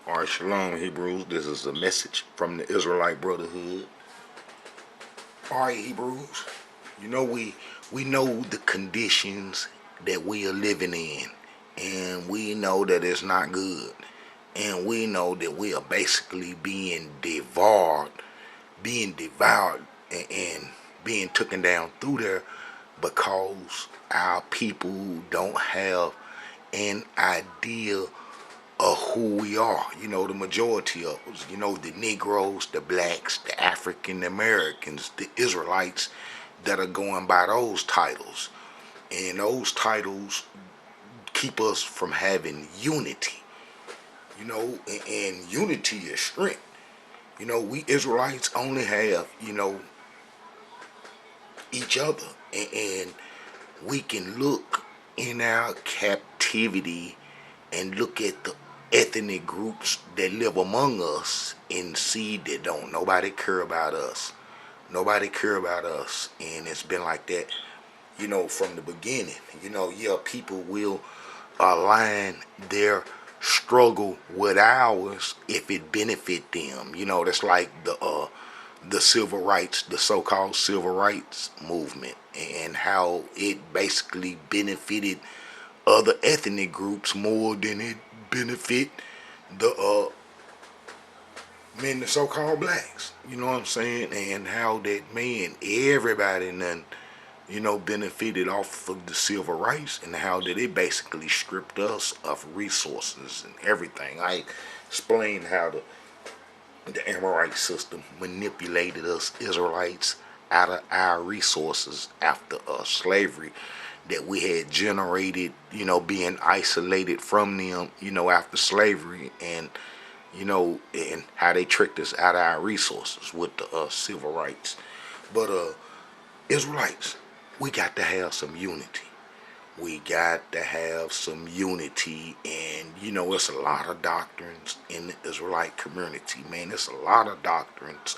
Alright, Shalom Hebrews. This is a message from the Israelite Brotherhood. Alright, Hebrews. You know we know the conditions that we are living in, and we know that it's not good. And we know that we are basically being devoured and being taken down through there because our people don't have an idea of who we are. You know, the majority of us, you know, the Negroes, the blacks, the African Americans, the Israelites that are going by those titles. And those titles keep us from having unity, you know, and unity is strength. You know, we Israelites only have, you know, each other. And we can look in our captivity and look at the ethnic groups that live among us and see that don't nobody care about us. Nobody care about us. And it's been like that, you know, from the beginning. You know, yeah, people will align their struggle with ours if it benefit them. You know, that's like the civil rights, the so-called civil rights movement, and how it basically benefited other ethnic groups more than it benefit the the so-called blacks. You know what I'm saying? And how that, man, everybody then, you know, benefited off of the civil rights, and how that it basically stripped us of resources and everything. I explained how the Amorite system manipulated us Israelites out of our resources after slavery that we had generated, you know, being isolated from them, you know, after slavery, and you know, and how they tricked us out of our resources with the civil rights. But Israelites, we got to have some unity. We got to have some unity, and you know, it's a lot of doctrines in the Israelite community, man. It's a lot of doctrines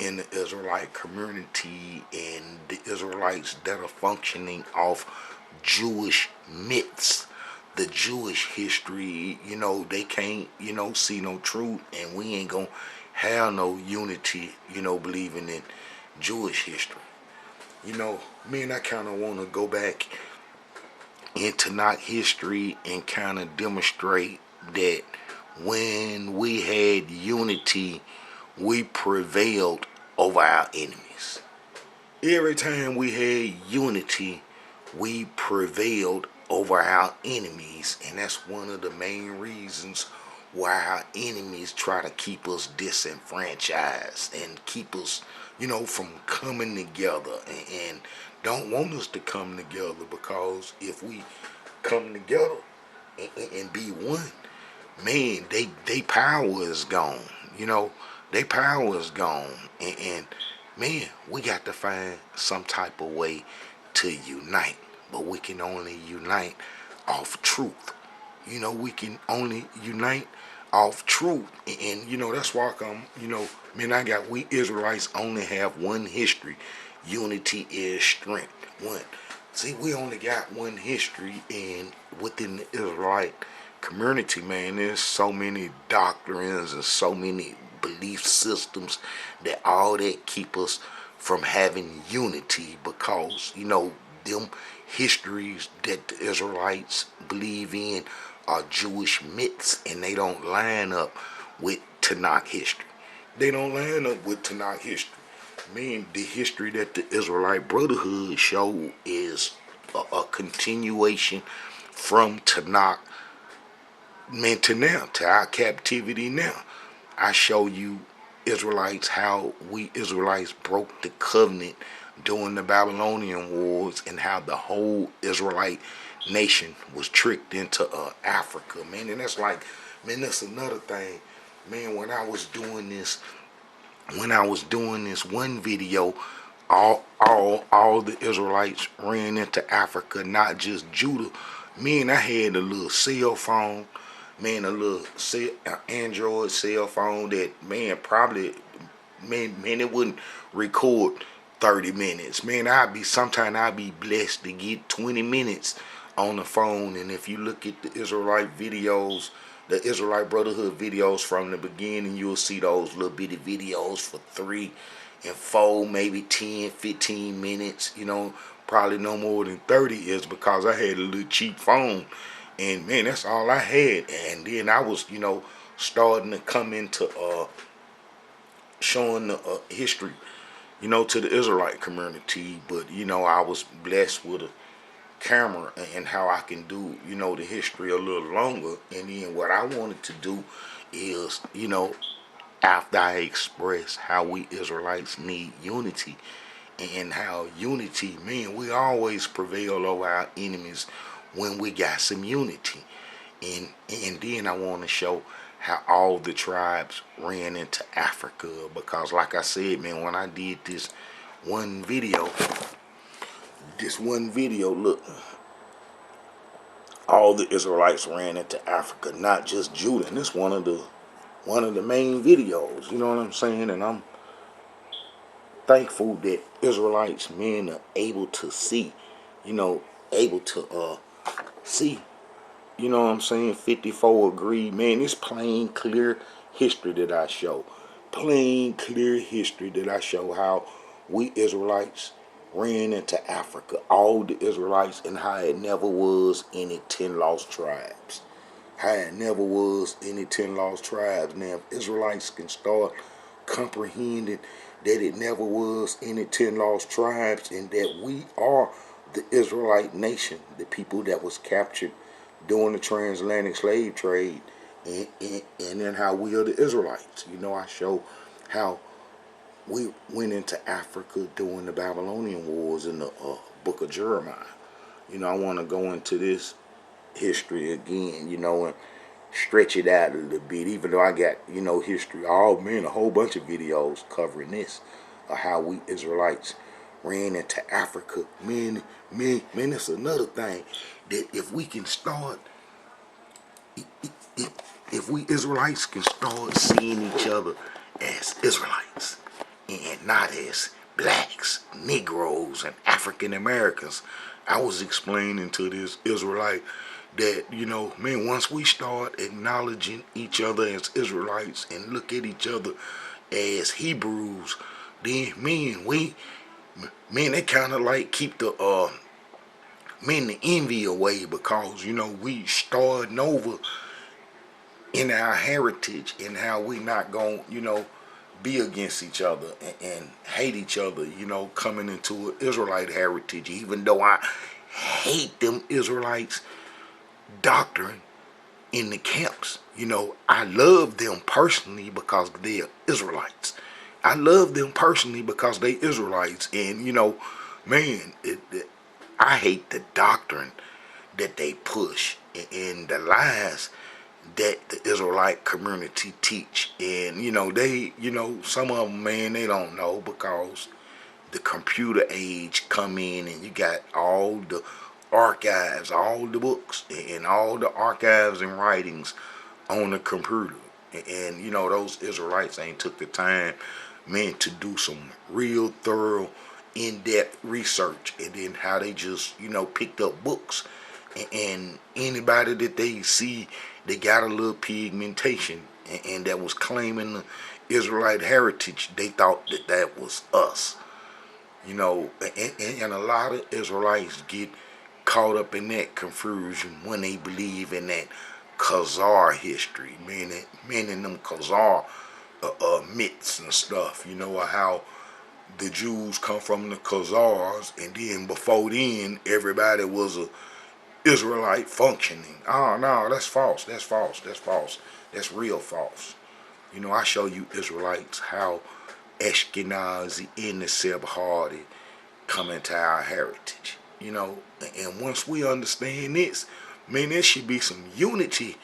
in the Israelite community, and the Israelites that are functioning off Jewish myths, the Jewish history. You know, they can't, you know, see no truth, and we ain't gonna have no unity, you know, believing in Jewish history. You know, me and I kind of want to go back in Tanakh history and kind of demonstrate that when we had unity, we prevailed over our enemies. Every time we had unity, we prevailed over our enemies, and that's one of the main reasons why our enemies try to keep us disenfranchised and keep us, you know, from coming together, and don't want us to come together, because if we come together and be one, man, they power is gone. You know, they power is gone, and man, we got to find some type of way to unite. But we can only unite off truth. You know, we can only unite off truth, and you know, that's why you know, man, we Israelites only have one history. Unity is strength. One. See, we only got one history, and within the Israelite community, man, there's so many doctrines and so many belief systems that all that keep us from having unity, because, you know, them histories that the Israelites believe in are Jewish myths, and they don't line up with Tanakh history. They don't line up with Tanakh history. Man, the history that the Israelite Brotherhood show is a continuation from Tanakh, man, to now, to our captivity now. I show you Israelites, how we Israelites broke the covenant during the Babylonian wars, and how the whole Israelite nation was tricked into Africa, man. And that's like, man, that's another thing, man. When I was doing this one video, all the Israelites ran into Africa, not just Judah. Man, I had a little cell phone, man, a little Android cell phone that, man, probably, man, it wouldn't record 30 minutes. Man, sometimes I'd be blessed to get 20 minutes on the phone. And if you look at the Israelite videos, the Israelite Brotherhood videos from the beginning, you'll see those little bitty videos for 3 and 4, maybe 10, 15 minutes, probably no more than 30, is because I had a little cheap phone. And man, that's all I had. And then I was, starting to come into showing the history, to the Israelite community. But, I was blessed with a camera and how I can do, the history a little longer. And then what I wanted to do is, after I express how we Israelites need unity and how unity, man, we always prevail over our enemies when we got some unity. And then I want to show how all the tribes ran into Africa, because like I said, man, when I did this one video, look, all the Israelites ran into Africa, not just Judah. And this one of the main videos, you know what I'm saying? And I'm thankful that Israelites, men, are able to see, able to see, you know what I'm saying? 54 agree, man. It's plain, clear history that I show. Plain, clear history that I show how we Israelites ran into Africa, all the Israelites, and how it never was any 10 lost tribes. How it never was any 10 lost tribes. Now, if Israelites can start comprehending that it never was any 10 lost tribes, and that we are the Israelite nation, the people that was captured during the transatlantic slave trade, and then how we are the Israelites. I show how we went into Africa during the Babylonian Wars in the book of Jeremiah. I want to go into this history again, and stretch it out a little bit, even though I got, history, a whole bunch of videos covering this, of how we Israelites ran into Africa. Man, that's another thing, that if we can start, if we Israelites can start seeing each other as Israelites, and not as blacks, Negroes, and African Americans. I was explaining to this Israelite that, man, once we start acknowledging each other as Israelites and look at each other as Hebrews, then, man, they kind of like keep the envy away, because, we starting over in our heritage, and how we not going, be against each other and hate each other, coming into an Israelite heritage. Even though I hate them Israelites doctrine in the camps, I love them personally because they're Israelites. I love them personally because they Israelites. And, man, I hate the doctrine that they push and the lies that the Israelite community teach. And, they, some of them, man, they don't know, because the computer age come in, and you got all the archives, all the books, and all the archives and writings on the computer. And, those Israelites ain't took the time, man, to do some real thorough, in-depth research. And then how they just, picked up books, and anybody that they see, they got a little pigmentation, and that was claiming the Israelite heritage, they thought that was us. And a lot of Israelites get caught up in that confusion when they believe in that Khazar history, meaning them Khazar myths and stuff, how the Jews come from the Khazars, and then before then everybody was a Israelite functioning. Oh no, that's false. That's false. That's false. That's real false. I show you Israelites how Ashkenazi and the Sephardi come into our heritage. And once we understand this, man, there should be some unity,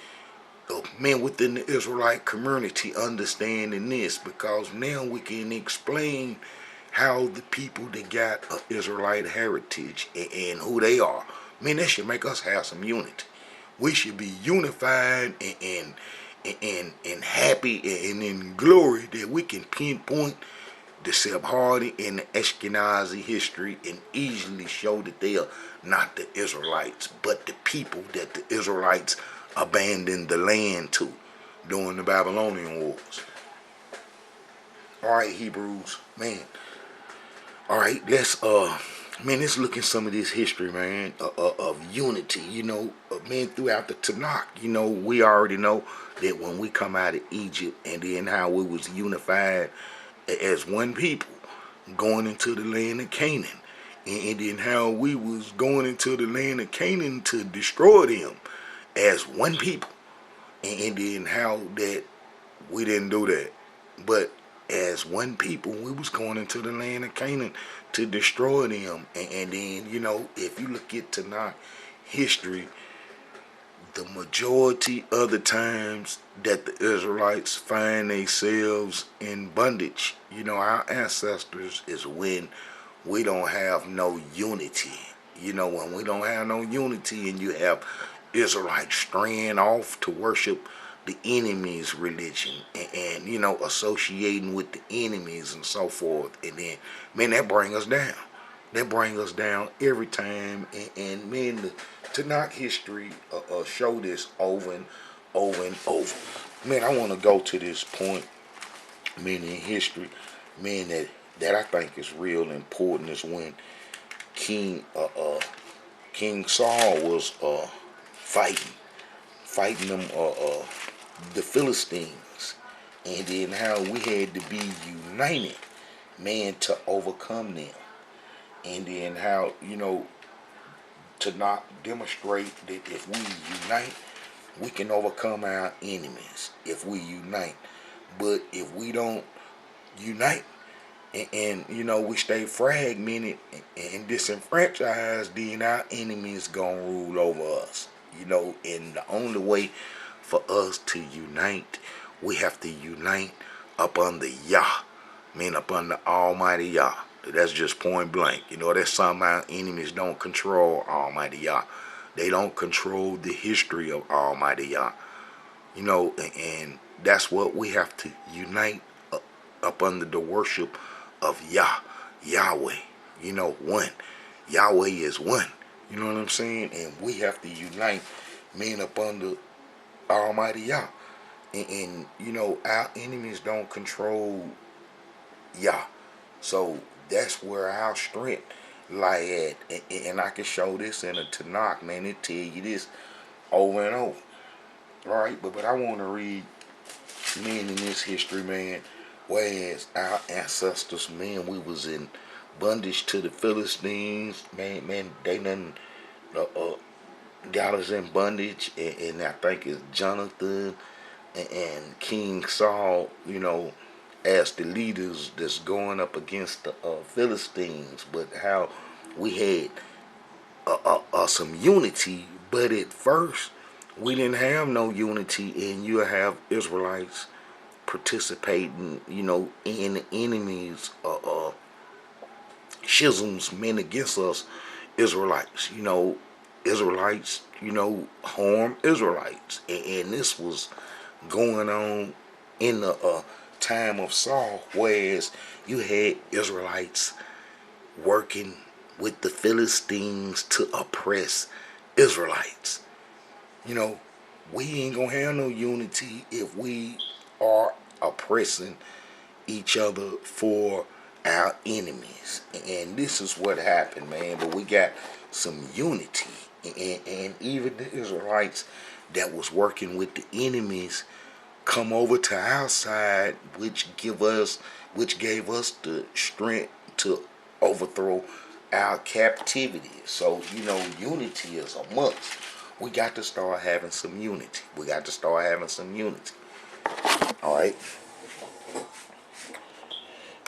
man, within the Israelite community understanding this, because now we can explain how the people that got an Israelite heritage and who they are. Man, that should make us have some unity. We should be unified and happy and in glory that we can pinpoint the Sephardi and the Ashkenazi history and easily show that they are not the Israelites, but the people that the Israelites abandoned the land to during the Babylonian Wars. All right, Hebrews, man. All right, let's look at some of this history, man, of unity. Man, throughout the Tanakh, we already know that when we come out of Egypt, and then how we was unified as one people going into the land of Canaan, and then how we was going into the land of Canaan to destroy them as one people, and then how that we didn't do that, but as one people we was going into the land of Canaan to destroy them. And then if you look at Tanakh history, the majority of the times that the Israelites find themselves in bondage, our ancestors, is when we don't have no unity. When we don't have no unity, and you have Israelites straying off to worship the enemy's religion, and associating with the enemies and so forth, and then, man, that bring us down. That bring us down every time, and man, the Tanakh history show this over and over and over. Man, I want to go to this point, man, in history, man, that I think is real important, is when King Saul was fighting them the Philistines, and then how we had to be united, man, to overcome them. And then how, to not demonstrate that if we unite, we can overcome our enemies if we unite. But if we don't unite, and we stay fragmented and disenfranchised, then our enemies gonna rule over us. And the only way for us to unite, we have to unite up under Yah, mean up under Almighty Yah. That's just point blank. That's something our enemies don't control Almighty Yah. They don't control the history of Almighty Yah. And that's what we have to unite up under the worship of Yah, Yahweh. One. Yahweh is one. You know what I'm saying? And we have to unite, men, up under Almighty Yah. And our enemies don't control Yah. So that's where our strength lie at. And I can show this in a Tanakh, man. It tell you this over and over. Alright, but I want to read, man, in this history, man, whereas our ancestors, man, we was in bondage to the Philistines, man, they done got us in bondage, and I think it's Jonathan and King Saul, as the leaders that's going up against the Philistines. But how we had some unity, but at first we didn't have no unity, and you have Israelites participating, in the enemies schisms, men against us Israelites. Israelites, harm Israelites, and this was going on in the time of Saul, whereas you had Israelites working with the Philistines to oppress Israelites. We ain't gonna have no unity if we are oppressing each other for our enemies. And this is what happened, man. But we got some unity, and even the Israelites that was working with the enemies come over to our side, which gave us the strength to overthrow our captivity. So unity is a must. We got to start having some unity. All right.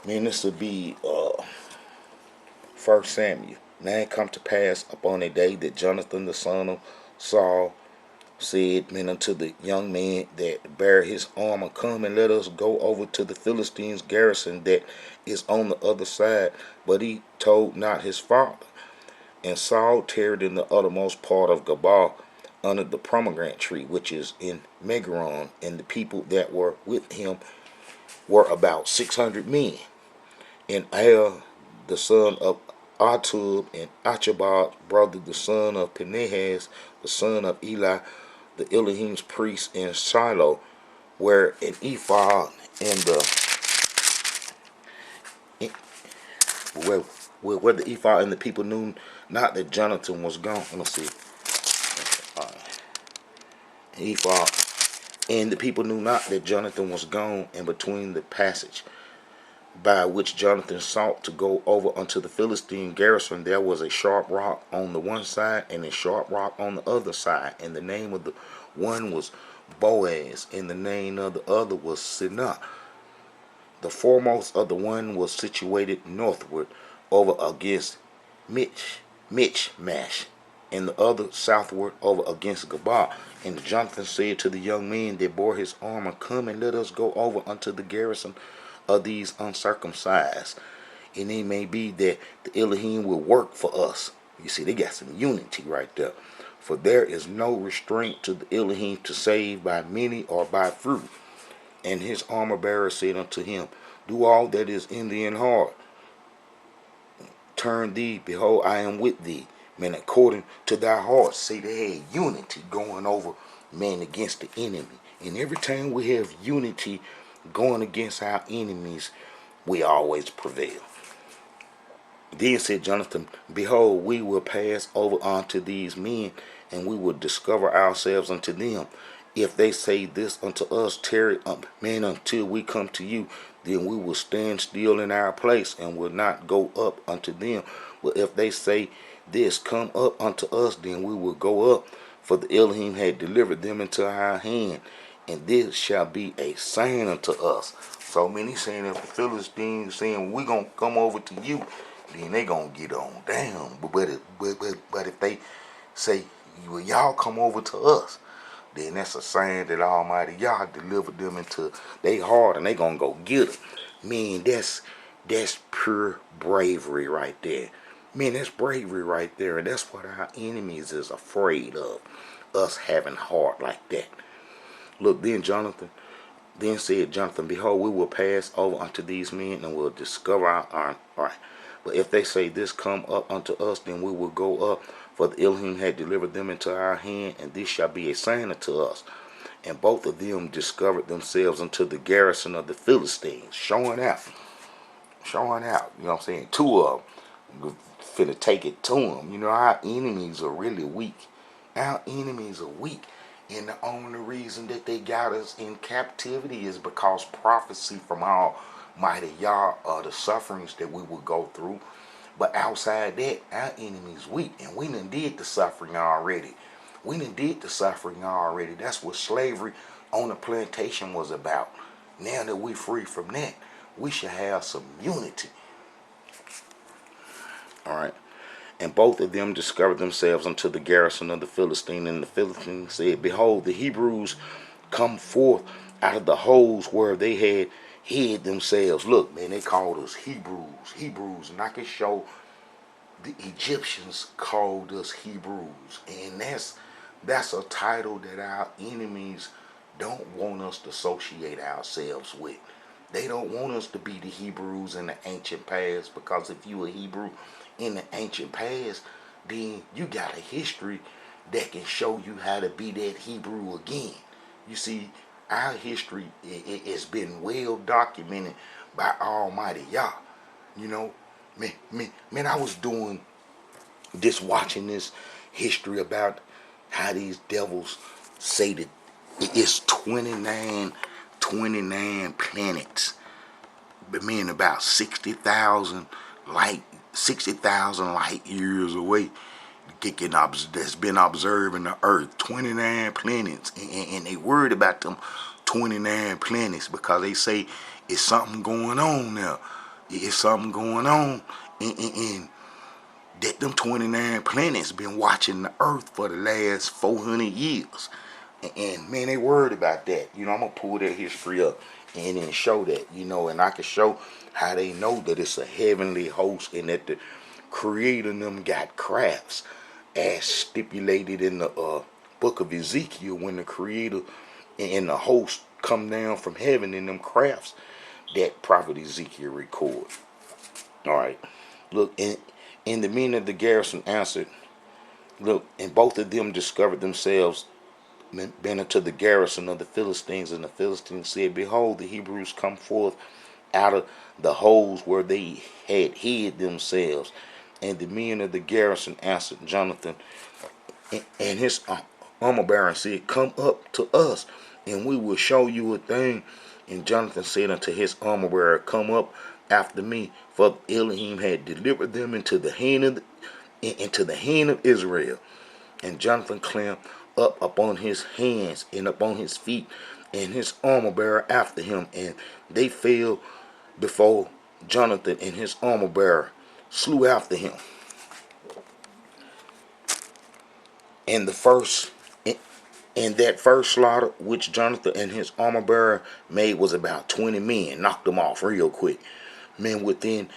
Man, this will be 1 Samuel. Now it come to pass upon a day that Jonathan the son of Saul said, man, unto the young man that bare his armor, come and let us go over to the Philistines' garrison that is on the other side. But he told not his father. And Saul tarried in the uttermost part of Gabal under the pomegranate tree, which is in Megaron, and the people that were with him were about 600 men. And the son of Atub, and Achabad's brother, the son of Pinehas, the son of Eli, the Elohim's priest in Shiloh, where an ephod and where the ephod and the people knew not that Jonathan was gone. Let's see. Ephod and the people knew not that Jonathan was gone, and between the passage by which Jonathan sought to go over unto the Philistine garrison, there was a sharp rock on the one side and a sharp rock on the other side, and the name of the one was Boaz, and the name of the other was Sinah. The foremost of the one was situated northward over against Michmash, and the other southward over against Gabah. And Jonathan said to the young men that bore his armor, Come and let us go over unto the garrison of these uncircumcised, and it may be that the Elohim will work for us. You see, they got some unity right there. For there is no restraint to the Elohim to save by many or by few. And his armor bearer said unto him, Do all that is in thee in heart. Turn thee, behold, I am with thee. Man, according to thy heart. See, they had unity going over man against the enemy. And every time we have unity going against our enemies, we always prevail. Then said Jonathan, Behold, we will pass over unto these men, and we will discover ourselves unto them. If they say this unto us, tarry up, men, until we come to you, then we will stand still in our place, and will not go up unto them. But if they say this, come up unto us, then we will go up, for the Elohim had delivered them into our hand, and this shall be a sign unto us. So many saying, if the Philistines saying, we're going to come over to you, then they going to get on down. But if they say, well, y'all come over to us, then that's a sign that Almighty Yah delivered them into their heart, and they going to go get them. Man, that's pure bravery right there. Man, that's bravery right there, and that's what our enemies is afraid of, us having heart like that. Look, then said Jonathan, Behold, we will pass over unto these men, and will discover our right. But if they say this, come up unto us, then we will go up, for the Elohim had delivered them into our hand, and this shall be a sign unto us. And both of them discovered themselves unto the garrison of the Philistines, showing out. You know what I'm saying? Two of them finna take it to them. You know, our enemies are really weak. Our enemies are weak. And the only reason that they got us in captivity is because prophecy from Almighty Yah are the sufferings that we will go through. But outside that, our enemy's weak. And we done did the suffering already. That's what slavery on the plantation was about. Now that we're free from that, we should have some unity. All right. And both of them discovered themselves unto the garrison of the Philistine. And the Philistines said, Behold, the Hebrews come forth out of the holes where they had hid themselves. Look, man, they called us Hebrews. And I can show the Egyptians called us Hebrews. And that's a title that our enemies don't want us to associate ourselves with. They don't want us to be the Hebrews in the ancient past, because if you a Hebrew in the ancient past, then you got a history that can show you how to be that Hebrew again. You see, our history has been well documented by Almighty Yah. You know, man, I was doing this, watching this history about how these devils say that it's 29 planets, but man, about 60,000 light years away, that's been observing the earth. 29 planets, and they worried about them 29 planets, because they say it's something going on now. It's something going on, and that them 29 planets been watching the earth for the last 400 years. And man, they worried about that. You know, I'm going to pull that history up and then show that, you know, and I can show how they know that it's a heavenly host, and that the creator of them got crafts, as stipulated in the book of Ezekiel, when the creator and the host come down from heaven in them crafts that prophet Ezekiel record. All right. Look, and the men of the garrison answered, Look, and both of them discovered themselves been unto the garrison of the Philistines, and the Philistines said, Behold, the Hebrews come forth out of the holes where they had hid themselves. And the men of the garrison answered Jonathan and his armor bearer and said, Come up to us, and we will show you a thing. And Jonathan said unto his armor bearer, Come up after me, for Elohim had delivered them into the hand of Israel. And Jonathan climbed up upon his hands and upon his feet, and his armor bearer after him, and they fell before Jonathan, and his armor bearer slew after him. And that first slaughter which Jonathan and his armor bearer made was about 20 men. Knocked them off real quick. Men within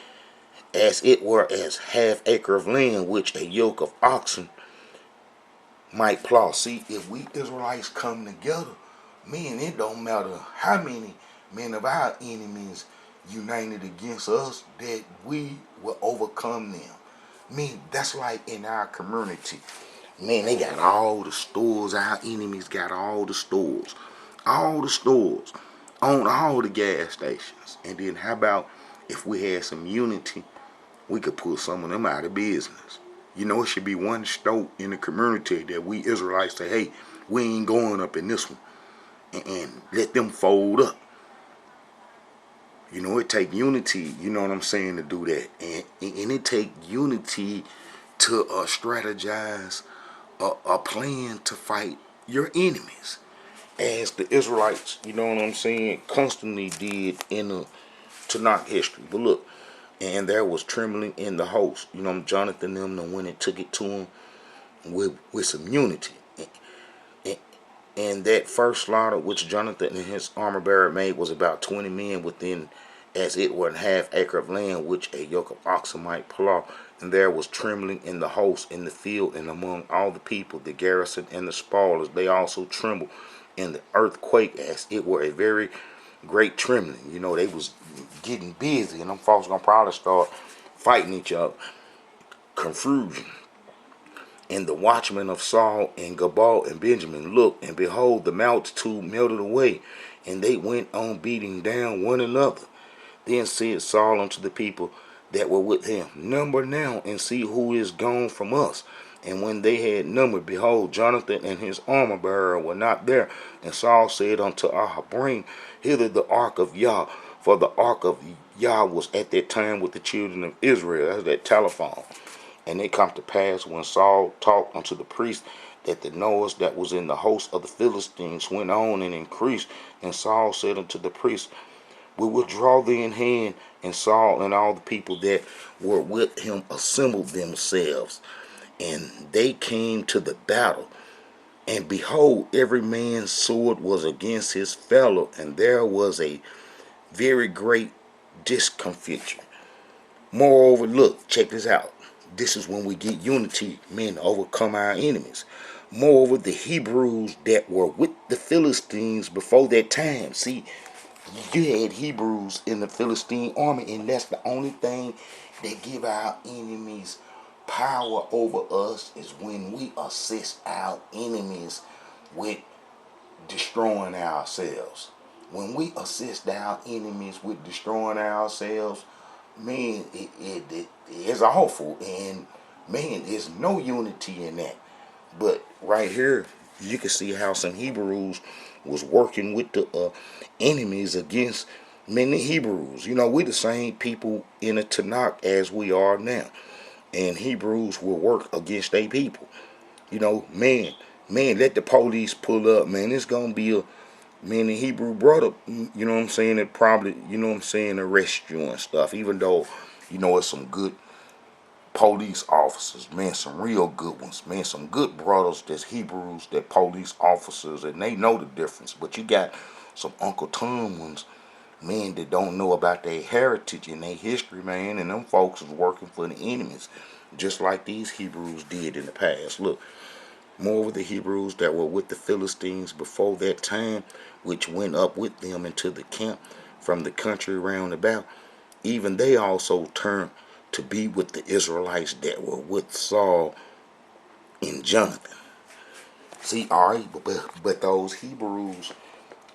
as it were as half acre of land, which a yoke of oxen might plow. See, if we Israelites come together, man, it don't matter how many men of our enemies united against us, that we will overcome them. Man, that's like in our community. Man, they got all the stores. Our enemies got all the stores. All the stores. On all the gas stations. And then how about if we had some unity, we could put some of them out of business. You know, it should be one store in the community that we Israelites say, hey, we ain't going up in this one. And let them fold up. You know, it take unity, you know what I'm saying, to do that. And it take unity to strategize a plan to fight your enemies, as the Israelites, you know what I'm saying, constantly did in the Tanakh history. But look, and there was trembling in the host. You know, Jonathan them went and took it to him with some unity. And that first slaughter which Jonathan and his armor bearer made was about 20 men within as it were an half acre of land which a yoke of oxen might plow. And there was trembling in the host in the field and among all the people, the garrison and the spoilers. They also trembled in the earthquake as it were a very great trembling. You know, they was getting busy, and them folks gonna probably start fighting each other. Confusion. And the watchmen of Saul and Gabal and Benjamin looked, and behold, the multitude melted away, and they went on beating down one another. Then said Saul unto the people that were with him, Number now, and see who is gone from us. And when they had numbered, behold, Jonathan and his armor bearer were not there. And Saul said unto Bring hither the ark of Yah, for the ark of Yah was at that time with the children of Israel. That's that telephone. And it come to pass when Saul talked unto the priest that the noise that was in the host of the Philistines went on and increased. And Saul said unto the priest, We will draw thee in hand. And Saul and all the people that were with him assembled themselves. And they came to the battle. And behold, every man's sword was against his fellow. And there was a very great discomfiture. Moreover, look, check this out. This is when we get unity, men, to overcome our enemies. Moreover, the Hebrews that were with the Philistines before that time. See, you had Hebrews in the Philistine army, and that's the only thing that give our enemies power over us is when we assist our enemies with destroying ourselves. When we assist our enemies with destroying ourselves, man, it's awful, and man, there's no unity in that. But right here, you can see how some Hebrews was working with the enemies against many Hebrews. You know, we the same people in the Tanakh as we are now, and Hebrews will work against their people. You know, man, let the police pull up, man. It's gonna be a man, the Hebrew brother, you know what I'm saying, it probably, you know what I'm saying, arrest you and stuff, even though, you know, it's some good police officers, man, some real good ones, man, some good brothers that's Hebrews, that police officers, and they know the difference. But you got some Uncle Tom ones, man, that don't know about their heritage and their history, man, and them folks is working for the enemies, just like these Hebrews did in the past. Look, moreover, the Hebrews that were with the Philistines before that time, which went up with them into the camp from the country round about, even they also turned to be with the Israelites that were with Saul and Jonathan. See, all right, but those Hebrews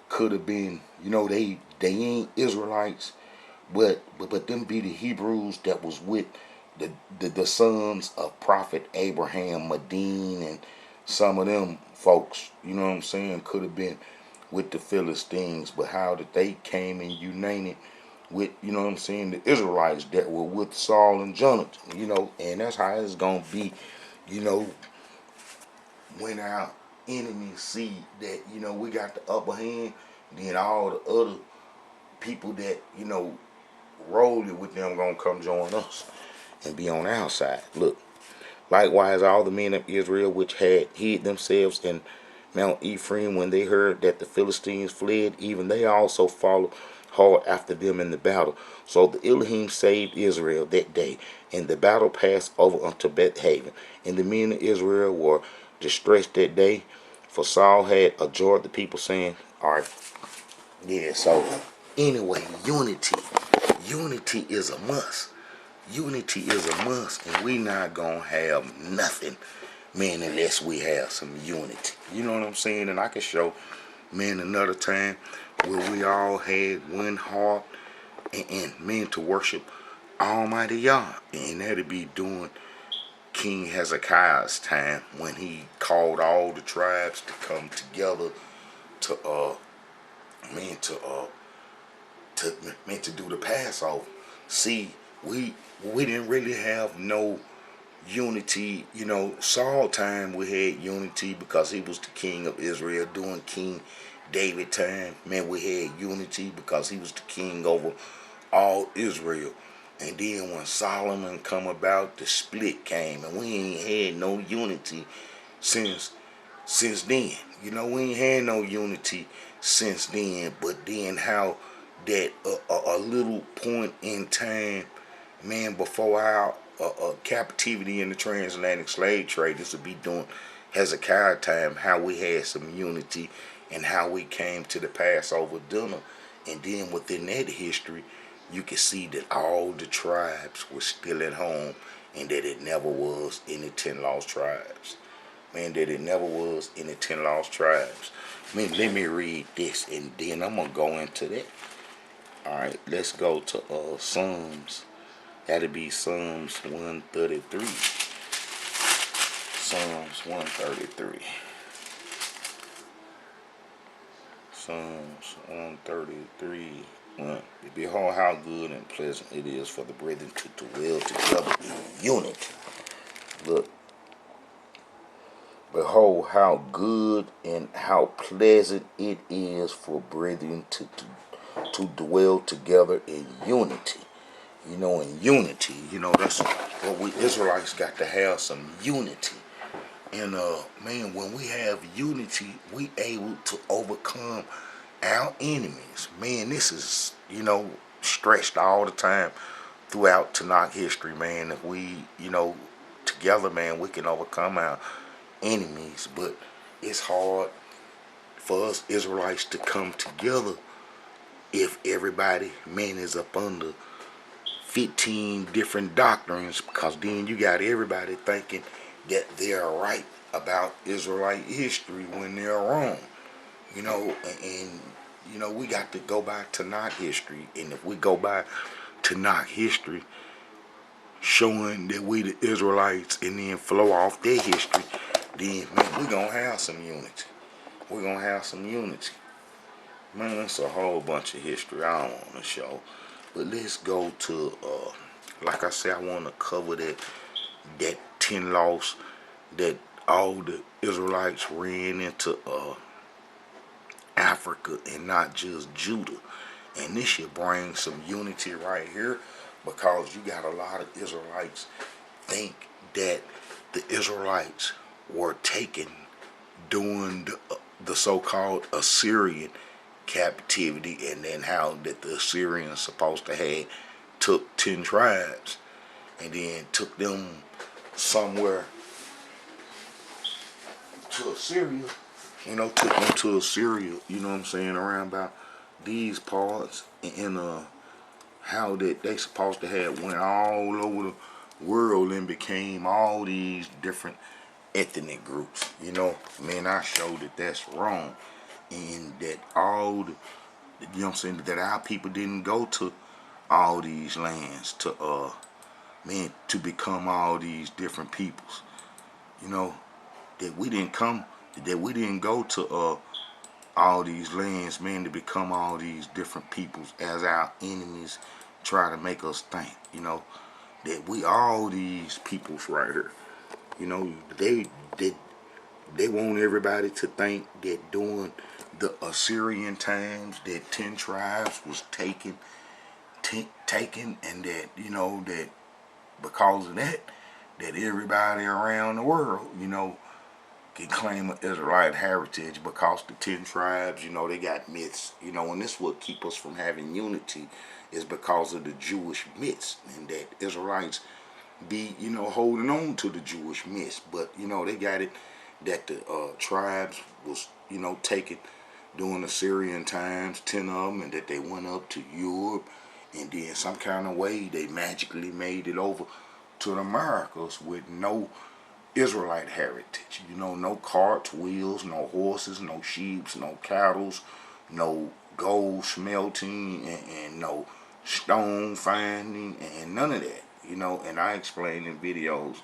could have been, they ain't Israelites, but them be the Hebrews that was with the sons of Prophet Abraham, Medine, and some of them folks. You know what I'm saying? Could have been with the Philistines, but how that they came and united with, what I'm saying, the Israelites that were with Saul and Jonathan. And that's how it's gonna be. You know, when our enemies see that, we got the upper hand, then all the other people that, rolling with them gonna come join us and be on our side. Look, likewise all the men of Israel which had hid themselves in Mount Ephraim, when they heard that the Philistines fled, even they also followed hard after them in the battle. So the Elohim saved Israel that day, and the battle passed over unto Bethaven. And the men of Israel were distressed that day, for Saul had adjured the people, saying, all right, yeah, so anyway, unity is a must. Unity is a must, and we not gonna have nothing, man, unless we have some unity. You know what I'm saying? And I can show, man, another time where we all had one heart and man, to worship Almighty Yah, and that'd be during King Hezekiah's time, when he called all the tribes to come together to man to to do the Passover. See, we didn't really have no unity. Saul time we had unity because he was the king of Israel. During King David time, man, we had unity because he was the king over all Israel. And then when Solomon come about, the split came, and we ain't had no unity since then. We ain't had no unity since then. But then how that a little point in time, man, before our captivity in the transatlantic slave trade, this would be during Hezekiah time, how we had some unity and how we came to the Passover dinner. And then within that history, you can see that all the tribes were still at home, and that it never was any 10 lost tribes. Man, that it never was any 10 lost tribes. Man, let me read this, and then I'm going to go into that. Alright, let's go to Psalms. That'll be Psalms 133. Psalms 133. Psalms 133. Behold how good and pleasant it is for the brethren to dwell together in unity. Look. Behold how good and how pleasant it is for brethren to dwell together in unity. In unity, that's what we Israelites got to have, some unity. And man, when we have unity, we able to overcome our enemies. Man, this is, stretched all the time throughout Tanakh history, man. If we, together, man, we can overcome our enemies. But it's hard for us Israelites to come together if everybody, man, is up under 15 different doctrines, because then you got everybody thinking that they're right about Israelite history when they're wrong. And we got to go by Tanakh history. And if we go by Tanakh history, showing that we the Israelites, and then flow off their history, then, man, we're going to have some unity. We're going to have some unity. Man, that's a whole bunch of history I don't want to show. But let's go to, like I said, I want to cover that 10 loss that all the Israelites ran into Africa and not just Judah. And this should bring some unity right here, because you got a lot of Israelites think that the Israelites were taken during the so-called Assyrian captivity, and then how that the Assyrians supposed to have took 10 tribes and then took them somewhere to Assyria, took them to Assyria, you know what I'm saying, around about these parts, and how that they supposed to have went all over the world and became all these different ethnic groups. You know, man, I show that that's wrong, and that all the, you know what I'm saying, that our people didn't go to all these lands to man, to become all these different peoples. You know, that we didn't come, that we didn't go to all these lands, man, to become all these different peoples as our enemies try to make us think. You know, that we all these peoples right here. You know, they they want everybody to think that during the Assyrian times that 10 tribes was taken, and that, you know, that because of that, that everybody around the world, you know, can claim an Israelite heritage because the 10 tribes, you know, they got myths, you know, and this what keep us from having unity is because of the Jewish myths, and that Israelites be, you know, holding on to the Jewish myths, but, you know, they got it that the tribes was, you know, taken during the Syrian times, 10 of them, and that they went up to Europe, and then some kind of way they magically made it over to the Americas with no Israelite heritage. You know, no carts, wheels, no horses, no sheep, no cattle, no gold smelting, and no stone finding, and none of that. You know, and I explain in videos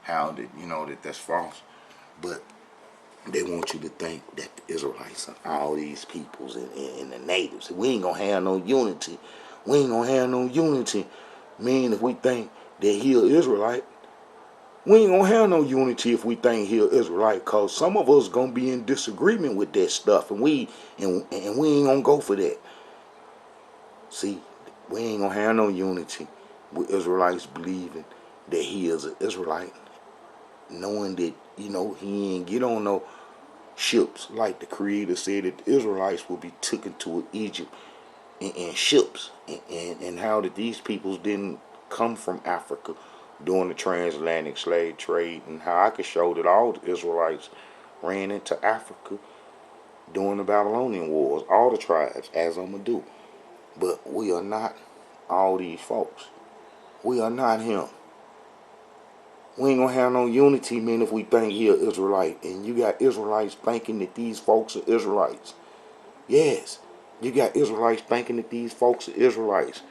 how that, you know, that that's false. But they want you to think that the Israelites are all these peoples and the natives. We ain't gonna have no unity. We ain't gonna have no unity. Man, if we think that he an Israelite, we ain't gonna have no unity if we think he an Israelite, cause some of us gonna be in disagreement with that stuff, and we ain't gonna go for that. See, we ain't gonna have no unity with Israelites believing that he is an Israelite, knowing that, you know, he ain't get on no ships like the Creator said that the Israelites will be taken to Egypt in ships, and how that these peoples didn't come from Africa during the transatlantic slave trade, and how I could show that all the Israelites ran into Africa during the Babylonian wars, all the tribes, as I'm gonna do. But we are not all these folks. We are not him. We ain't gonna have no unity, man, if we think he an Israelite. And you got Israelites thinking that these folks are Israelites. Yes, you got Israelites thinking that these folks are Israelites.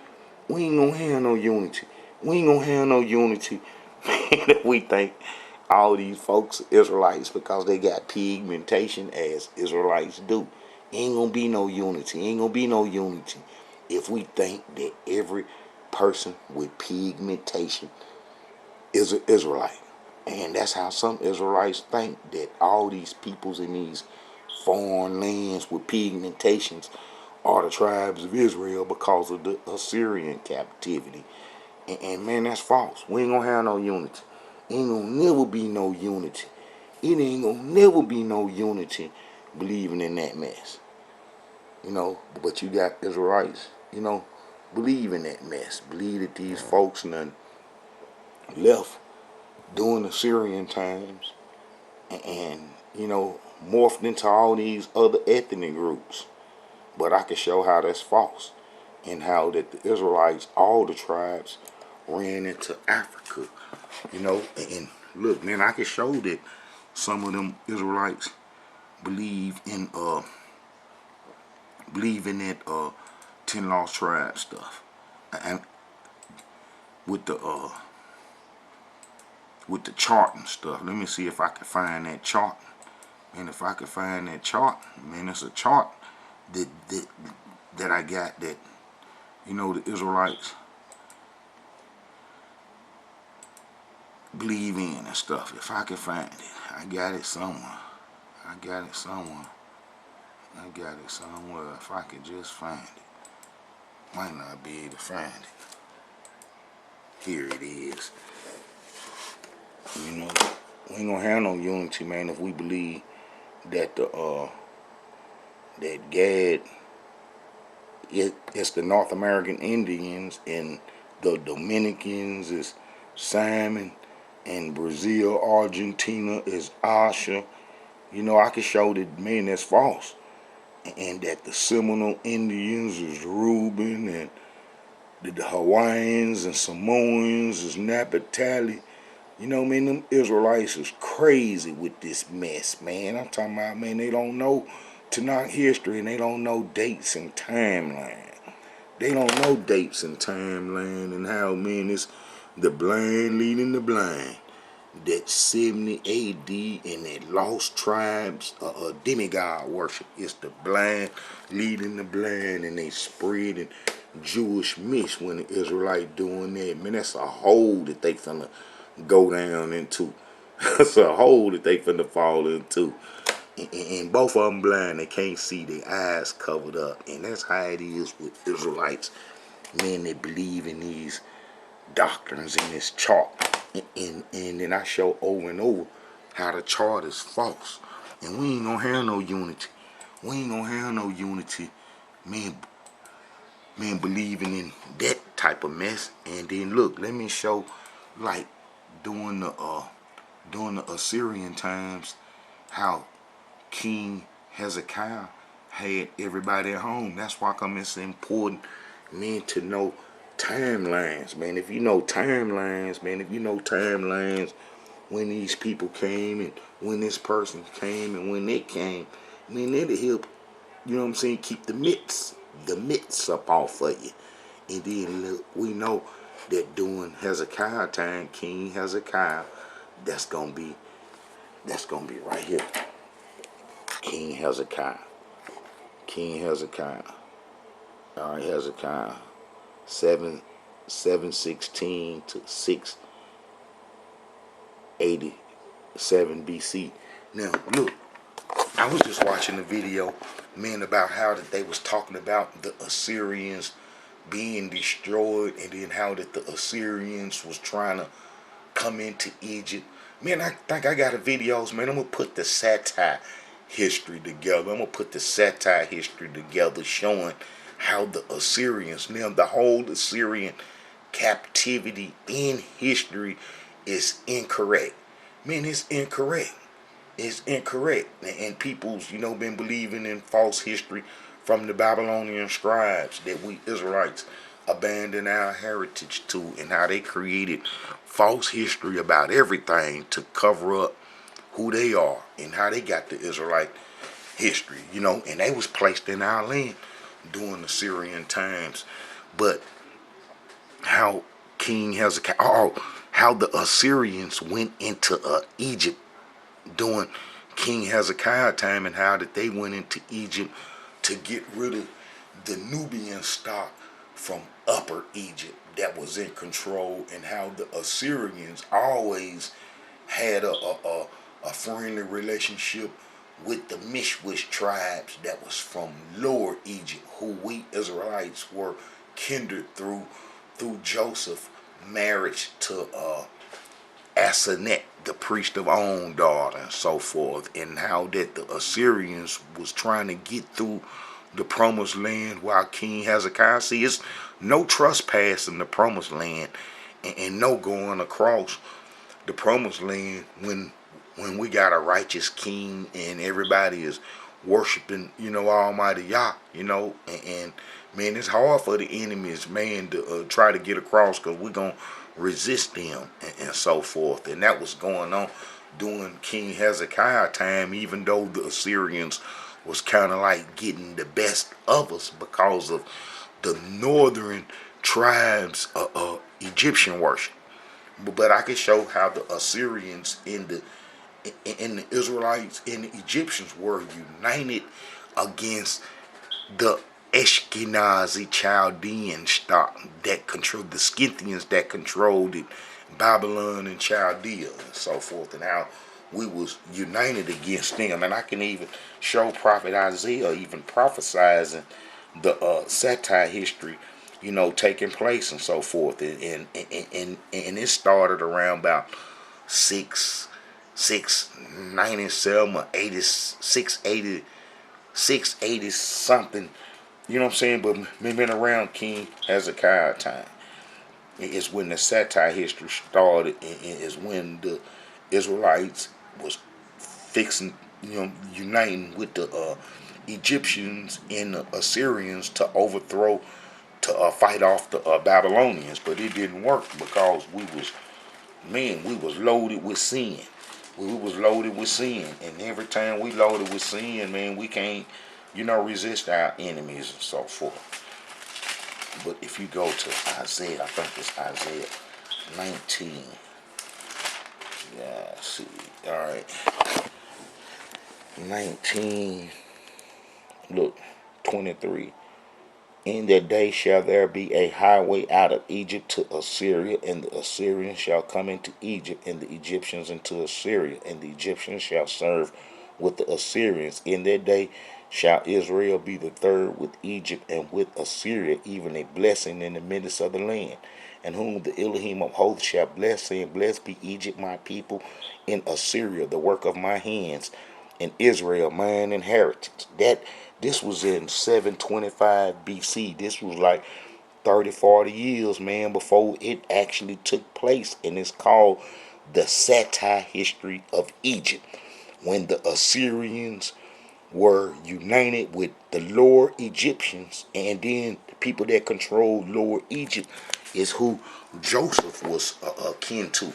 We ain't gonna have no unity. We ain't gonna have no unity, man, if we think all these folks are Israelites because they got pigmentation as Israelites do. Ain't gonna be no unity. Ain't gonna be no unity if we think that every person with pigmentation is an Israelite. And that's how some Israelites think that all these peoples in these foreign lands with pigmentations are the tribes of Israel because of the Assyrian captivity. And man, that's false. We ain't gonna have no unity. Ain't gonna never be no unity. It ain't gonna never be no unity believing in that mess. You know, but you got Israelites, you know, believe in that mess. Believe that these folks none left during the Syrian times, and, you know, morphed into all these other ethnic groups. But I can show how that's false, and how that the Israelites, all the tribes, ran into Africa. You know, and look, man, I can show that some of them Israelites believe in that 10 lost tribe stuff, and with the chart and stuff. Let me see if I can find that chart. And if I can find that chart, man, it's a chart that I got that, you know, the Israelites believe in and stuff. If I can find it, I got it somewhere. I got it somewhere. I got it somewhere. If I could just find it, might not be able to find it. Here it is. You know, we ain't gonna have no unity, man, if we believe that that Gad, it's the North American Indians, and the Dominicans is Simon, and Brazil, Argentina is Asha. You know, I can show that, man, that's false. And that the Seminole Indians is Reuben, and the Hawaiians and Samoans is Naphtali, You know, man, them Israelites is crazy with this mess, man. I'm talking about, man, they don't know Tanakh history and they don't know dates and timeline. They don't know dates and timeline and how, man, it's the blind leading the blind. That 70 AD and that lost tribes, demigod worship. It's the blind leading the blind, and they spreading Jewish myths when the Israelite doing that. Man, that's a hole that they finna go down into. That's a hole that they finna fall into. And both of them blind, they can't see, their eyes covered up. And that's how it is with Israelites. Man, they believe in these doctrines in this chart. And then I show over and over how the chart is false. And we ain't gonna have no unity. We ain't gonna have no unity, man, believing in that type of mess. And then look, let me show, like, during the Assyrian times, how King Hezekiah had everybody at home. That's why it's important, man, to know timelines, man. If you know timelines, man, if you know timelines, when these people came and when this person came and when they came, man, it'll help, you know what I'm saying, keep the myths up off of you. And then look, we know that during Hezekiah time, King Hezekiah, that's gonna be right here. King Hezekiah. King Hezekiah. All right, Hezekiah. 716 to 687 BC. Now, look, I was just watching a video, man, about how that they was talking about the Assyrians being destroyed, and then how that the Assyrians was trying to come into Egypt. Man, I think I got a videos, man. I'm gonna put the satire history together. I'm gonna put the satire history together, showing how the Assyrians, now the whole Assyrian captivity in history is incorrect. Man, it's incorrect. It's incorrect. And people's, been believing in false history from the Babylonian scribes that we Israelites abandoned our heritage to, and how they created false history about everything to cover up who they are and how they got the Israelite history, and they was placed in our land during the Syrian times. But how King Hezekiah, how the Assyrians went into Egypt during King Hezekiah time, and how that they went into Egypt to get rid of the Nubian stock from Upper Egypt that was in control, and how the Assyrians always had a friendly relationship with the Mishwish tribes that was from Lower Egypt, who we Israelites were kindred through Joseph marriage to Asenath, the priest of On daughter, and so forth, and how that the Assyrians was trying to get through the promised land while King Hezekiah. See, it's no trespassing the promised land, and no going across the promised land when we got a righteous king and everybody is worshiping, Almighty Yah, and man, it's hard for the enemies, man, to try to get across, because we're going to resist them, and so forth. And that was going on during King Hezekiah time, even though the Assyrians was kind of like getting the best of us because of the northern tribes of Egyptian worship. But I can show how the Assyrians and the Israelites and the Egyptians were united against the Ashkenazi Chaldean stock that controlled the Scythians, that controlled it, Babylon and Chaldea and so forth, and how we was united against them. And I can even show Prophet Isaiah even prophesizing the satire history, taking place and so forth. And it started around about 697 or 680 something, you know what I'm saying? But been around King Hezekiah time. It's when the satire history started, and it's when the Israelites was fixing, uniting with the Egyptians and the Assyrians to fight off the Babylonians. But it didn't work because we was man, we was loaded with sin. We was loaded with sin. And every time we loaded with sin, man, we can't, resist our enemies and so forth. But if you go to Isaiah, I think it's Isaiah 19. Yeah, see. All right. 19. Look, 23. In that day shall there be a highway out of Egypt to Assyria, and the Assyrians shall come into Egypt, and the Egyptians into Assyria, and the Egyptians shall serve with the Assyrians. In that day shall Israel be the third with Egypt, and with Assyria, even a blessing in the midst of the land. And whom the Elohim of hosts shall bless, saying, Blessed be Egypt, my people, in Assyria, the work of my hands, in Israel, mine inheritance. This was in 725 BC. This was like 30, 40 years, man, before it actually took place. And it's called the satire history of Egypt. When the Assyrians were united with the Lower Egyptians, and then the people that controlled Lower Egypt is who Joseph was kin to.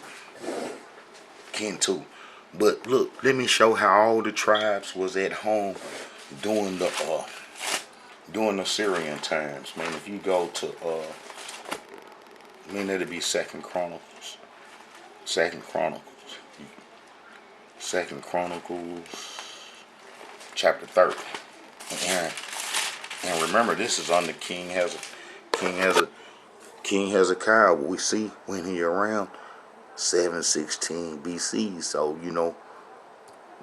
But look, let me show how all the tribes was at home during the Syrian times. Man, if you go to that'd be Second Chronicles, chapter 30. And remember, this is under King Hezekiah. We see when he around 716 BC. So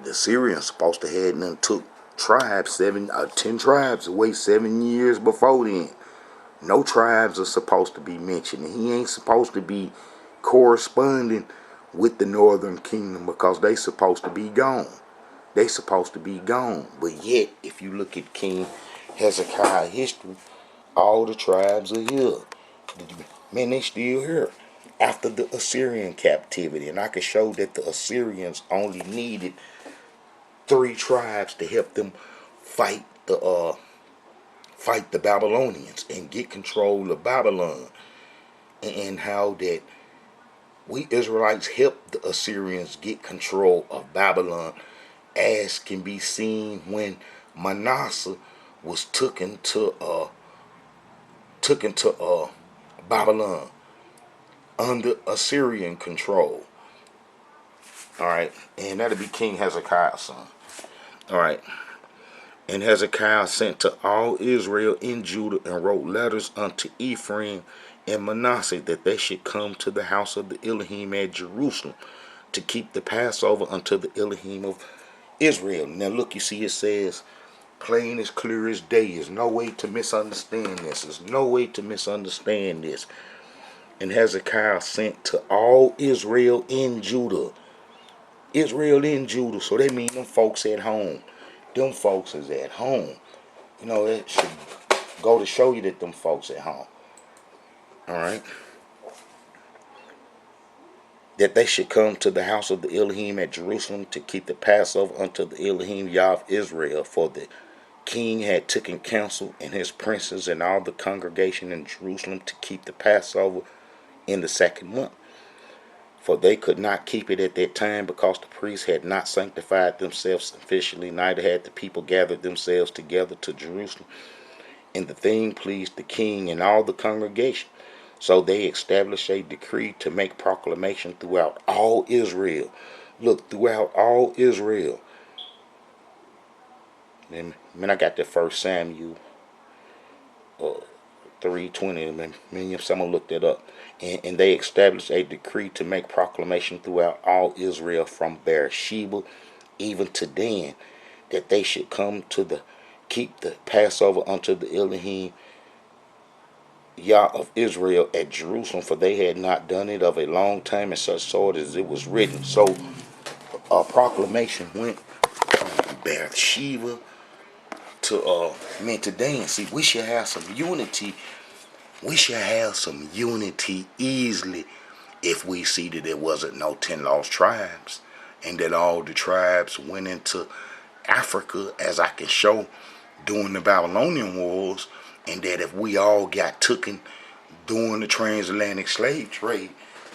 the Syrians supposed to had them took tribes 10 tribes away 7 years before then. No tribes are supposed to be mentioned. And he ain't supposed to be corresponding with the northern kingdom because they supposed to be gone. But yet, if you look at King Hezekiah history, all the tribes are here. Man, they still here after the Assyrian captivity. And I can show that the Assyrians only needed 3 tribes to help them fight the Babylonians and get control of Babylon. And how that we Israelites helped the Assyrians get control of Babylon, as can be seen when Manasseh was taken to Babylon under Assyrian control. All right, and that'll be King Hezekiah's son. All right. And Hezekiah sent to all Israel in Judah and wrote letters unto Ephraim and Manasseh that they should come to the house of the Elohim at Jerusalem to keep the Passover unto the Elohim of Israel. Now look, you see it says, plain as clear as day. There's no way to misunderstand this. There's no way to misunderstand this. And Hezekiah sent to all Israel in Judah. So they mean them folks at home. Them folks is at home. It should go to show you that them folks at home. Alright. That they should come to the house of the Elohim at Jerusalem to keep the Passover unto the Elohim Yah of Israel. For the king had taken counsel, and his princes and all the congregation in Jerusalem, to keep the Passover in the 2nd month. For they could not keep it at that time, because the priests had not sanctified themselves sufficiently, neither had the people gathered themselves together to Jerusalem. And the thing pleased the king and all the congregation. So they established a decree to make proclamation throughout all Israel. Look, throughout all Israel. And I got that 1 Samuel 3:20. Someone looked that up. And they established a decree to make proclamation throughout all Israel from Beersheba even to Dan, that they should come to keep the Passover unto the Elohim Yah of Israel at Jerusalem, for they had not done it of a long time in such sort as it was written. So a proclamation went from Beersheba to Dan. See, we should have some unity. We should have some unity easily if we see that there wasn't no 10 lost tribes, and that all the tribes went into Africa, as I can show, during the Babylonian Wars, and that if we all got taken during the transatlantic slave trade,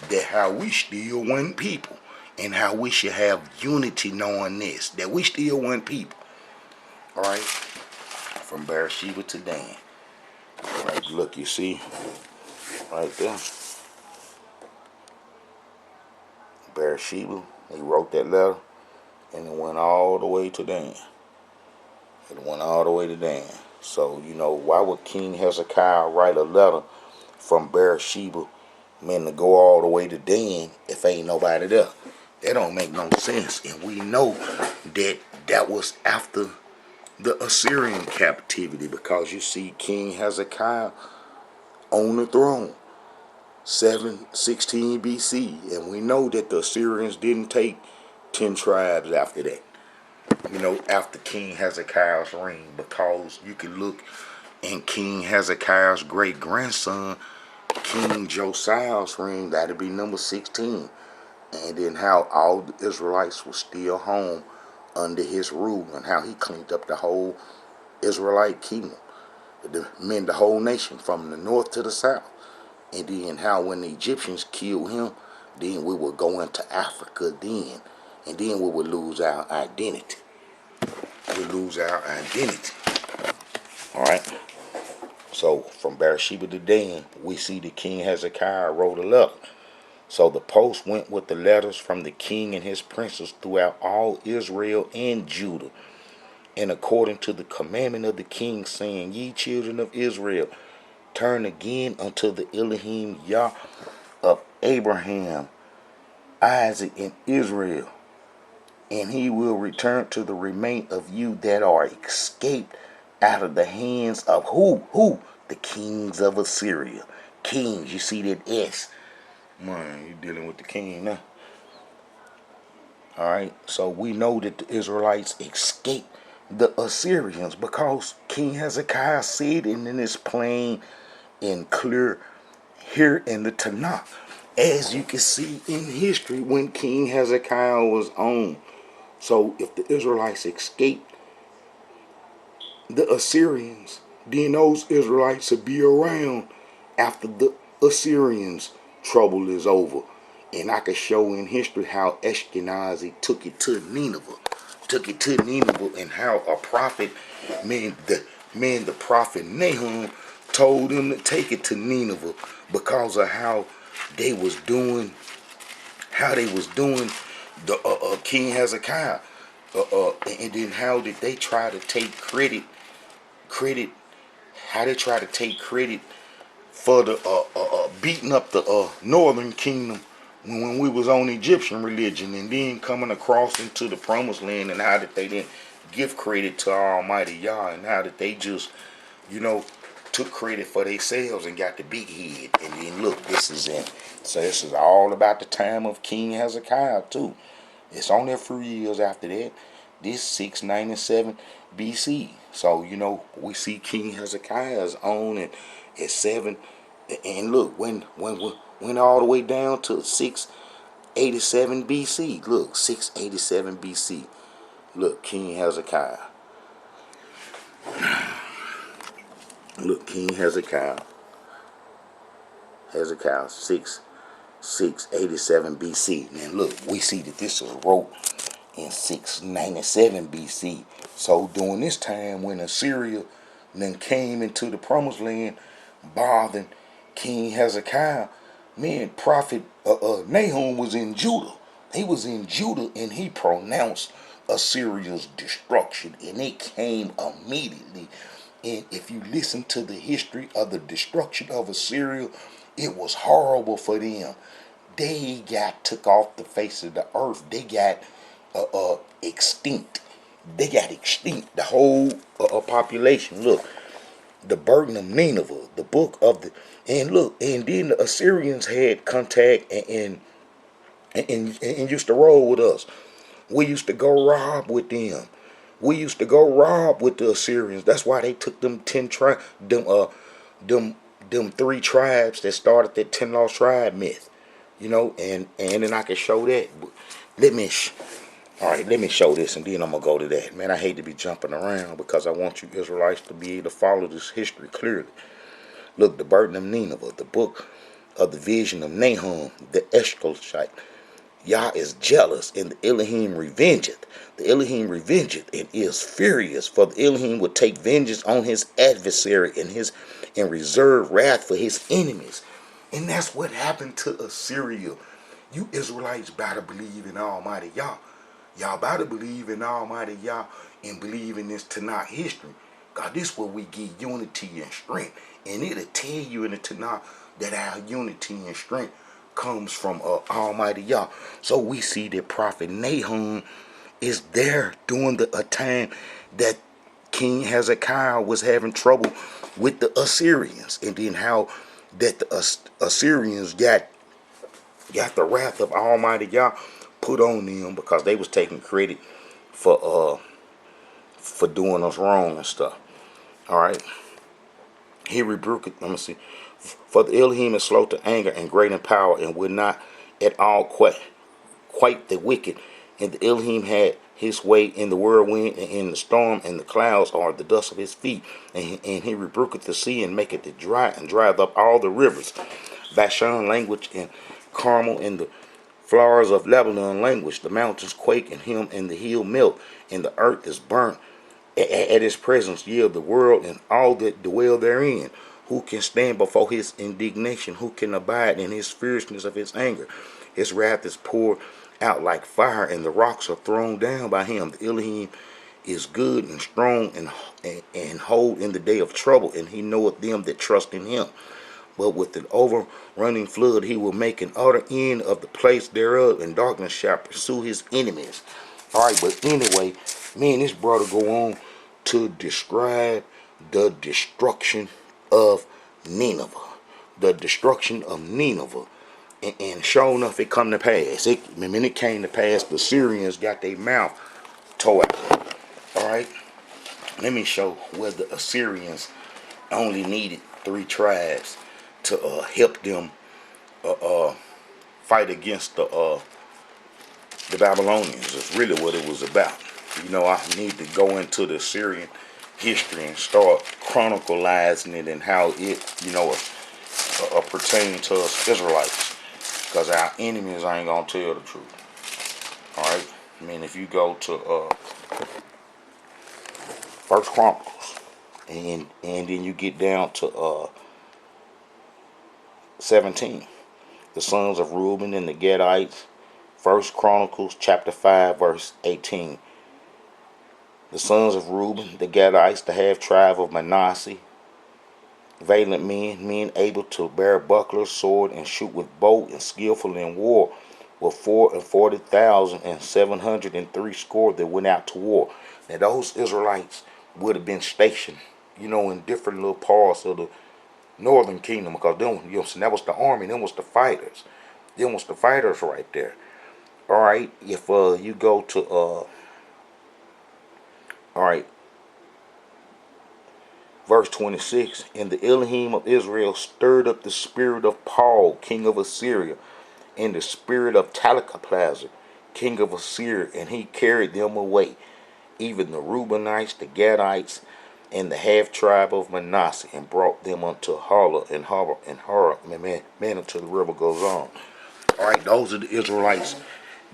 that how we still one people, and how we should have unity knowing this, that we still one people. Alright? From Beersheba to Dan. Alright, look, you see, right there. Beersheba, he wrote that letter, and it went all the way to Dan. It went all the way to Dan. So, why would King Hezekiah write a letter from Beersheba, to go all the way to Dan if ain't nobody there? That don't make no sense. And we know that that was after the Assyrian captivity, because you see King Hezekiah on the throne, 716 BC. And we know that the Assyrians didn't take 10 tribes after that. After King Hezekiah's reign, because you can look in King Hezekiah's great grandson, King Josiah's reign, that'd be number 16. And then how all the Israelites were still home under his rule, and how he cleaned up the whole Israelite kingdom, the whole nation from the north to the south. And then how when the Egyptians killed him, then we would go into Africa then, and then we would lose our identity. We lose our identity. Alright? So from Beersheba to Dan, we see that King Hezekiah wrote a letter. So the post went with the letters from the king and his princes throughout all Israel and Judah, and according to the commandment of the king, saying, Ye children of Israel, turn again unto the Elohim Yah of Abraham, Isaac, and Israel, and he will return to the remain of you that are escaped out of the hands of who? The kings of Assyria. Kings, you see that S. Man, you're dealing with the king now. Alright, so we know that the Israelites escaped the Assyrians because King Hezekiah said, and then it's plain and clear here in the Tanakh. As you can see in history when King Hezekiah was on. So if the Israelites escaped the Assyrians, then those Israelites will be around after the Assyrians' trouble is over. And I could show in history how Ashkenazi took it to Nineveh. And how a prophet, the prophet Nahum told them to take it to Nineveh because of how they was doing the King Hezekiah. And then how did they try to take credit for the beating up the northern kingdom when we was on Egyptian religion, and then coming across into the promised land, and how did they then give credit to our Almighty Yah, and how did they just took credit for themselves and got the big head. And then look, this is it. So this is all about the time of King Hezekiah too. It's only a few years after that. This 697 BC. So we see King Hezekiah's on at 7, and look, when went all the way down to 687 BC. Look, 687 BC. Look, King Hezekiah. Look, King Hezekiah. Hezekiah 687 BC. And look, we see that this was wrote in 697 BC. So during this time when Assyria then came into the promised land, bothering King Hezekiah, prophet Nahum was in Judah. He was in Judah, and he pronounced Assyria's destruction, and it came immediately. And if you listen to the history of the destruction of Assyria, it was horrible for them. They got took off the face of the earth. They got extinct. They got extinct. The whole population. Look, the burden of Nineveh, the book of the, and look, and then the Assyrians had contact and used to roll with us. We used to go rob with them. We used to go rob with the Assyrians. That's why they took them 10 tribes, them 3 tribes that started that 10 lost tribe myth. And then I can show that. Alright, let me show this, and then I'm going to go to that. Man, I hate to be jumping around because I want you Israelites to be able to follow this history clearly. Look, the burden of Nineveh, the book of the vision of Nahum the Eshkolite. Yah is jealous, and the Elohim revengeth. The Elohim revengeth and is furious, for the Elohim will take vengeance on his adversary and reserve wrath for his enemies. And that's what happened to Assyria. You Israelites better believe in Almighty Yah. Y'all better believe in Almighty Yah and believe in this Tanakh history. God, this is where we get unity and strength. And it'll tell you in the Tanakh that our unity and strength comes from Almighty Yah. So we see that Prophet Nahum is there during a time that King Hezekiah was having trouble with the Assyrians. And then how that the Assyrians got the wrath of Almighty Yah put on them because they was taking credit for doing us wrong and stuff. All right. He rebuked it. Let me see. For the Elohim is slow to anger and great in power, and would not at all quite the wicked. And the Elohim had his way in the whirlwind and in the storm, and the clouds are the dust of his feet. And he rebuketh the sea and maketh it dry, and drieth up all the rivers. Bashan language and Carmel and the flowers of Lebanon language. The mountains quake and him, and the hill melt, and the earth is burnt. At his presence, ye of the world and all that dwell therein. Who can stand before his indignation? Who can abide in his fierceness of his anger? His wrath is poured out like fire, and the rocks are thrown down by him. The Elohim is good and strong and hold in the day of trouble, and he knoweth them that trust in him. But with an overrunning flood he will make an utter end of the place thereof, and darkness shall pursue his enemies. Alright, but anyway, me and this brother go on to describe the destruction of Nineveh. The destruction of Nineveh. And sure enough, it come to pass. When it came to pass, the Syrians got their mouth tore out. Alright? Let me show where the Assyrians only needed 3 tribes to help them fight against the Babylonians. Is really what it was about. You know, I need to go into the Assyrian history and start chronicalizing it and how it, pertains to us Israelites. Because our enemies ain't gonna tell the truth. Alright? I mean, if you go to First Chronicles and then you get down to 17, the sons of Reuben and the Gadites. First Chronicles chapter 5 verse 18. The sons of Reuben, the Gadites, the half tribe of Manasseh, valiant men able to bear buckler, sword, and shoot with bow, and skillful in war, were 440,703 score that went out to war. Now those Israelites would have been stationed, in different little parts of the northern kingdom, because them, that was the army, them was the fighters. Them was the fighters right there. Alright, if you go to alright, verse 26, and the Elohim of Israel stirred up the spirit of Paul, king of Assyria, and the spirit of Talicaplazer, king of Assyria, and he carried them away, even the Reubenites, the Gadites, and the half tribe of Manasseh, and brought them unto Hala and Hara, man, until the river goes on. Alright, those are the Israelites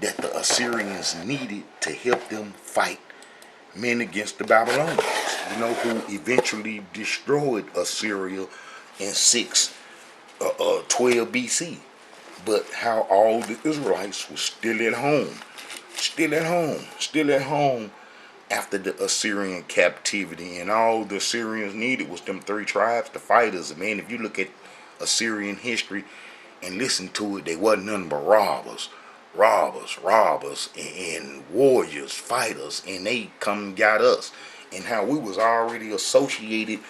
that the Assyrians needed to help them fight men against the Babylonians, who eventually destroyed Assyria in 612 BC. But how all the Israelites were still at home after the Assyrian captivity, and all the Assyrians needed was them 3 tribes, the fighters. And man, if you look at Assyrian history and listen to it, they wasn't nothing but robbers, and warriors, fighters, and they come and got us, and how we was already associated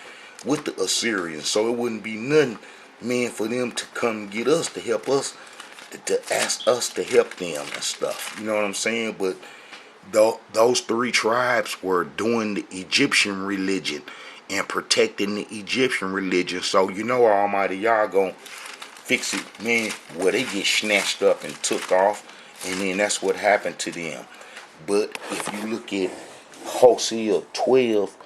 with the Assyrians, so it wouldn't be nothing, man, for them to come get us, to help us, to ask us to help them and stuff. You know what I'm saying? But those 3 tribes were doing the Egyptian religion and protecting the Egyptian religion. So Almighty Yah gonna fix it, man, where they get snatched up and took off, and then that's what happened to them. But if you look at Hosea 12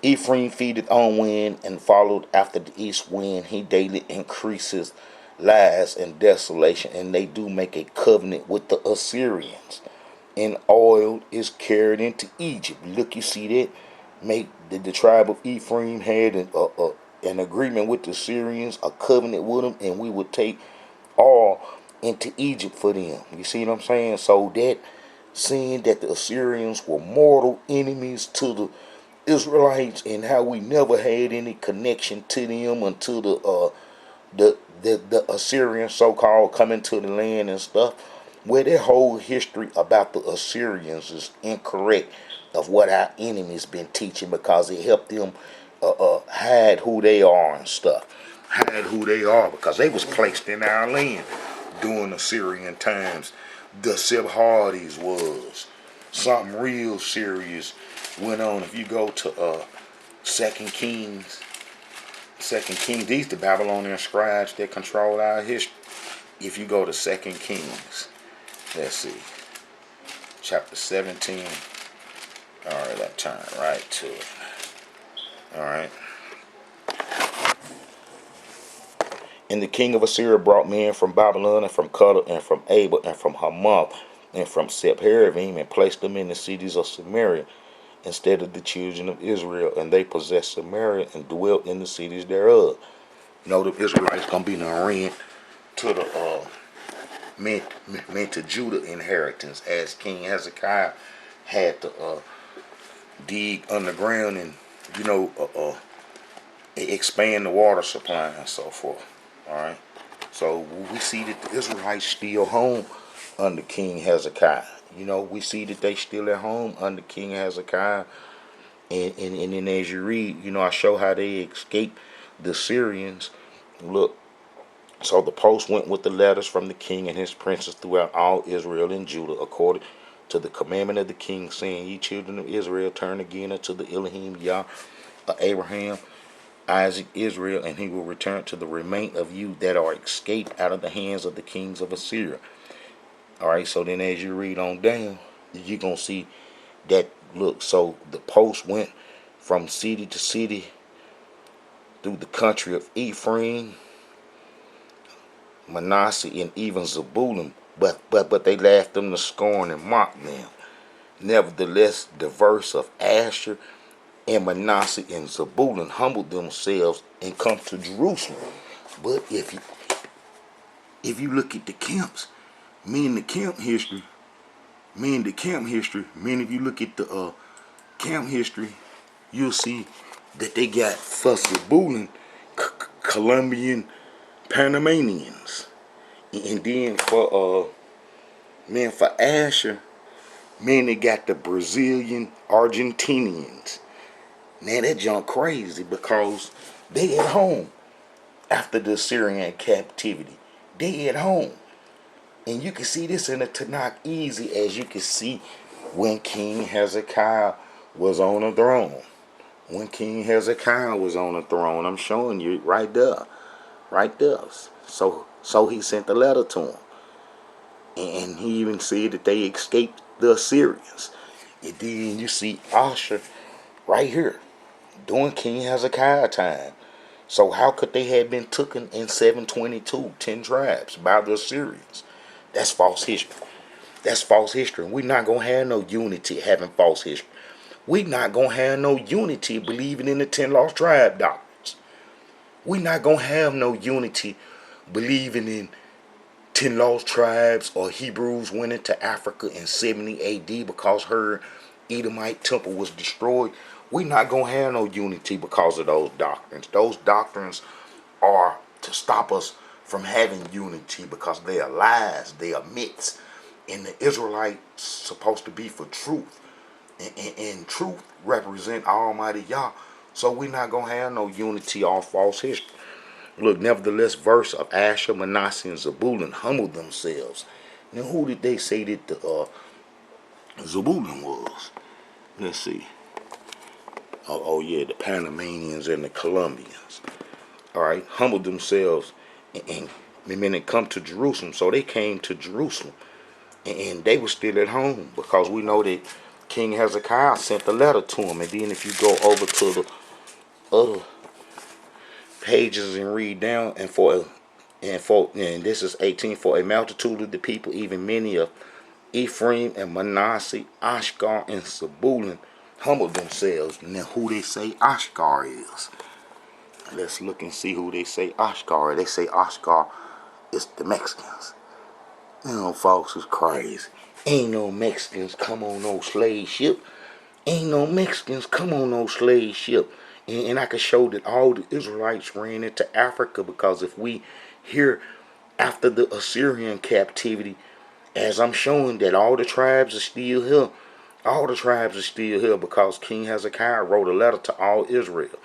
Ephraim feedeth on wind and followed after the east wind. He daily increases lies and desolation, and they do make a covenant with the Assyrians. And oil is carried into Egypt. Look, you see that? Make the tribe of Ephraim had an agreement with the Syrians, a covenant with them, and we would take oil into Egypt for them. You see what I'm saying? So that, seeing that the Assyrians were mortal enemies to the Israelites, and how we never had any connection to them until the Assyrians so-called coming to the land and stuff. Well, their whole history about the Assyrians is incorrect of what our enemies been teaching, because it helped them hide who they are and stuff. Hide who they are because they was placed in our land during Assyrian times. The Sebhardis was something real serious went on. If you go to Second Kings, these the Babylonian scribes that control our history. If you go to Second Kings, let's see, chapter 17. Alright, I turn right to it. Alright. And the king of Assyria brought men from Babylon, and from Cuddle, and from Abel, and from Hamath, and from Sepharvaim, and placed them in the cities of Samaria instead of the children of Israel. And they possessed Samaria and dwelt in the cities thereof. You know, the Israelites gonna be in the rent to the meant to Judah inheritance, as King Hezekiah had to dig underground and expand the water supply and so forth. All right, so we see that the Israelites still home under King Hezekiah. You know, we see that they still at home under King Hezekiah, and then as you read, I show how they escaped the Syrians. Look, so the post went with the letters from the king and his princes throughout all Israel and Judah, according to the commandment of the king, saying, Ye children of Israel, turn again unto the Elohim Yah of Abraham, Isaac, Israel, and he will return to the remain of you that are escaped out of the hands of the kings of Assyria. Alright, so then as you read on down, you're going to see that, look, so the post went from city to city through the country of Ephraim, Manasseh, and even Zebulun, but they laughed them to scorn and mocked them. Nevertheless, the verse of Asher and Manasseh and Zebulun humbled themselves and come to Jerusalem. But if you look at the camps, meaning the camp history, if you look at the camp history, you'll see that they got for Zebulun Colombian Panamanians, and then for Asher, they got the Brazilian Argentinians. Now that junk crazy, because they at home after the Syrian captivity. They at home. And you can see this in the Tanakh easy, as you can see when King Hezekiah was on the throne. When King Hezekiah was on the throne, I'm showing you right there. Right there. So he sent the letter to him. And he even said that they escaped the Assyrians. And then you see Asher right here during King Hezekiah time. So how could they have been taken in 722, 10 tribes by the Assyrians? That's false history. That's false history. We're not going to have no unity having false history. We're not going to have no unity believing in the 10 lost tribe doctrines. We're not going to have no unity believing in 10 lost tribes or Hebrews went into Africa in 70 AD because her Edomite temple was destroyed. We're not going to have no unity because of those doctrines. Those doctrines are to stop us from having unity because they are lies, they are myths. And the Israelites supposed to be for truth. And truth represent Almighty Yah. So we're not going to have no unity or false history. Look, nevertheless, verse of Asher, Manasseh, and Zebulun humbled themselves. Now, who did they say that the Zebulun was? Let's see. Oh yeah, the Panamanians and the Colombians. All right, humbled themselves, and then they come to Jerusalem. So they came to Jerusalem, and they were still at home, because we know that King Hezekiah sent a letter to him. And then if you go over to the other pages and read down, and this is 18, for a multitude of the people, even many of Ephraim and Manasseh, Ashgar and Zebulun, humbled themselves. Now who they say Ashgar is? Let's look and see who they say Ashgar is. They say Ashgar is the Mexicans. You know, folks, is crazy. Ain't no Mexicans come on no slave ship. Ain't no Mexicans come on no slave ship. And I can show that all the Israelites ran into Africa, because if we hear after the Assyrian captivity, as I'm showing that all the tribes are still here. All the tribes are still here because King Hezekiah wrote a letter to all Israel.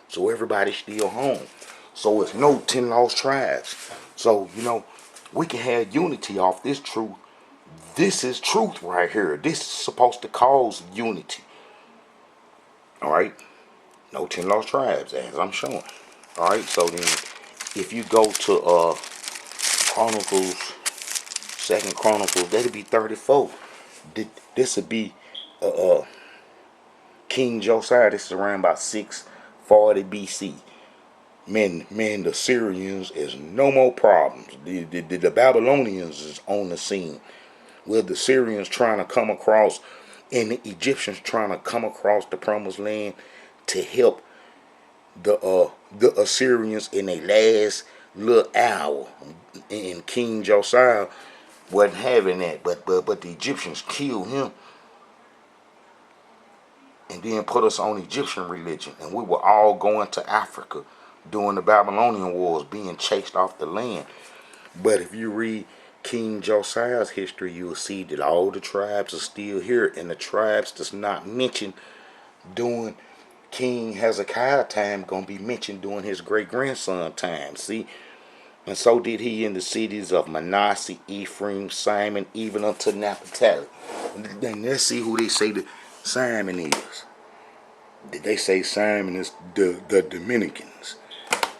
So everybody's still home. So it's no 10 lost tribes. So, we can have unity off this truth. This is truth right here. This is supposed to cause unity. Alright? No 10 lost tribes, as I'm showing. Alright, so then if you go to Chronicles, 2nd Chronicles, that'd be 34. This would be King Josiah. This is around about 640 BC. Man, the Syrians is no more problems. The Babylonians is on the scene, with the Syrians trying to come across and the Egyptians trying to come across the promised land to help the Assyrians in their last little hour. And King Josiah wasn't having that, but the Egyptians killed him and then put us on Egyptian religion, and we were all going to Africa during the Babylonian wars, being chased off the land. But if you read King Josiah's history, you will see that all the tribes are still here, and the tribes that's not mentioned during King Hezekiah time gonna be mentioned during his great grandson time. See, and so did he in the cities of Manasseh, Ephraim, Simon, even unto Naphtali. Then let's see who they say that Simon is. Did they say Simon is the Dominicans?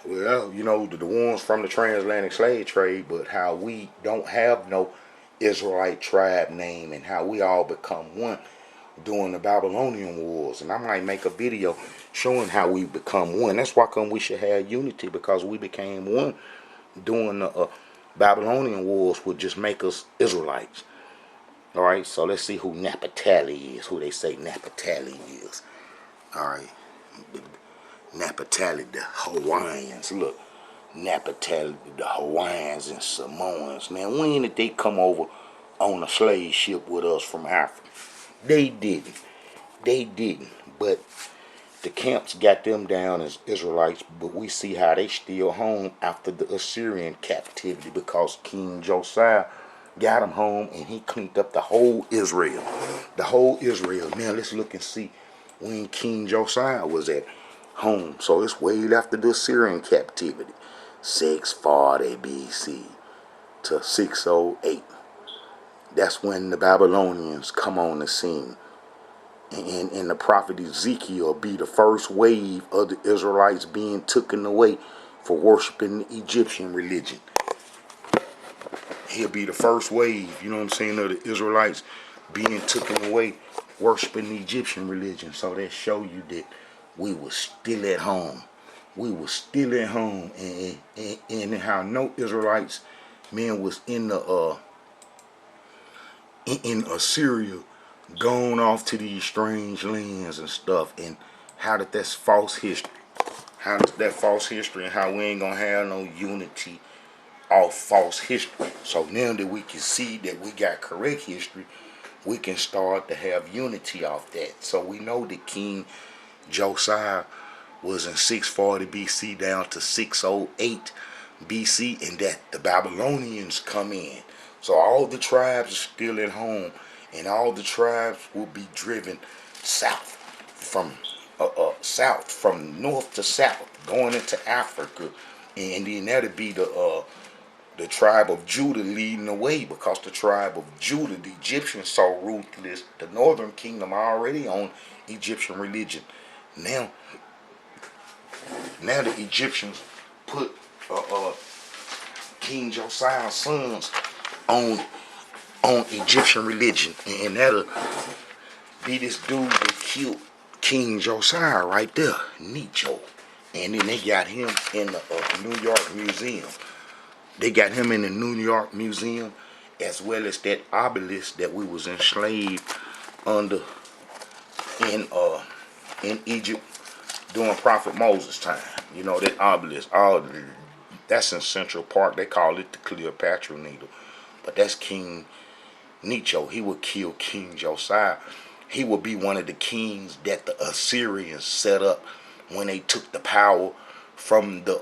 Well, the ones from the transatlantic slave trade, but how we don't have no Israelite tribe name, and how we all become one during the Babylonian wars. And I might make a video showing how we become one. That's why come we should have unity, because we became one during the Babylonian wars, would just make us Israelites. Alright, so let's see who Naphtali is, who they say Naphtali is. Alright, Naphtali, the Hawaiians. Look, Naphtali, the Hawaiians and Samoans. Man, when did they come over on a slave ship with us from Africa? They didn't. But the camps got them down as Israelites, but we see how they still home after the Assyrian captivity, because King Josiah got them home and he cleaned up the whole Israel. The whole Israel. Now let's look and see when King Josiah was at home. So it's way after the Assyrian captivity. 640 BC to 608. That's when the Babylonians come on the scene. And the prophet Ezekiel be the first wave of the Israelites being taken away for worshiping the Egyptian religion. He'll be the first wave, of the Israelites being taken away worshiping the Egyptian religion. So that show you that we were still at home. We were still at home, and how no Israelites, man, was in the in Assyria, going off to these strange lands and stuff, and how that's false history. How is that false history, and how we ain't gonna have no unity off false history. So now that we can see that we got correct history, we can start to have unity off that. So we know that King Josiah was in 640 BC down to 608 BC, and that the Babylonians come in. So all the tribes are still at home, and all the tribes will be driven south from north to south, going into Africa, and then that'll be the tribe of Judah leading the way, because the tribe of Judah, the Egyptians so ruthless, the northern kingdom already on Egyptian religion. Now the Egyptians put King Josiah's sons on Egyptian religion, and be this dude that killed King Josiah right there, Necho. And then they got him in the New York Museum. They got him in the New York Museum, as well as that obelisk that we was enslaved under in Egypt during Prophet Moses' time. You know, that obelisk, that's in Central Park. They call it the Cleopatra Needle. But that's King Necho. He would kill King Josiah. He would be one of the kings that the Assyrians set up when they took the power from the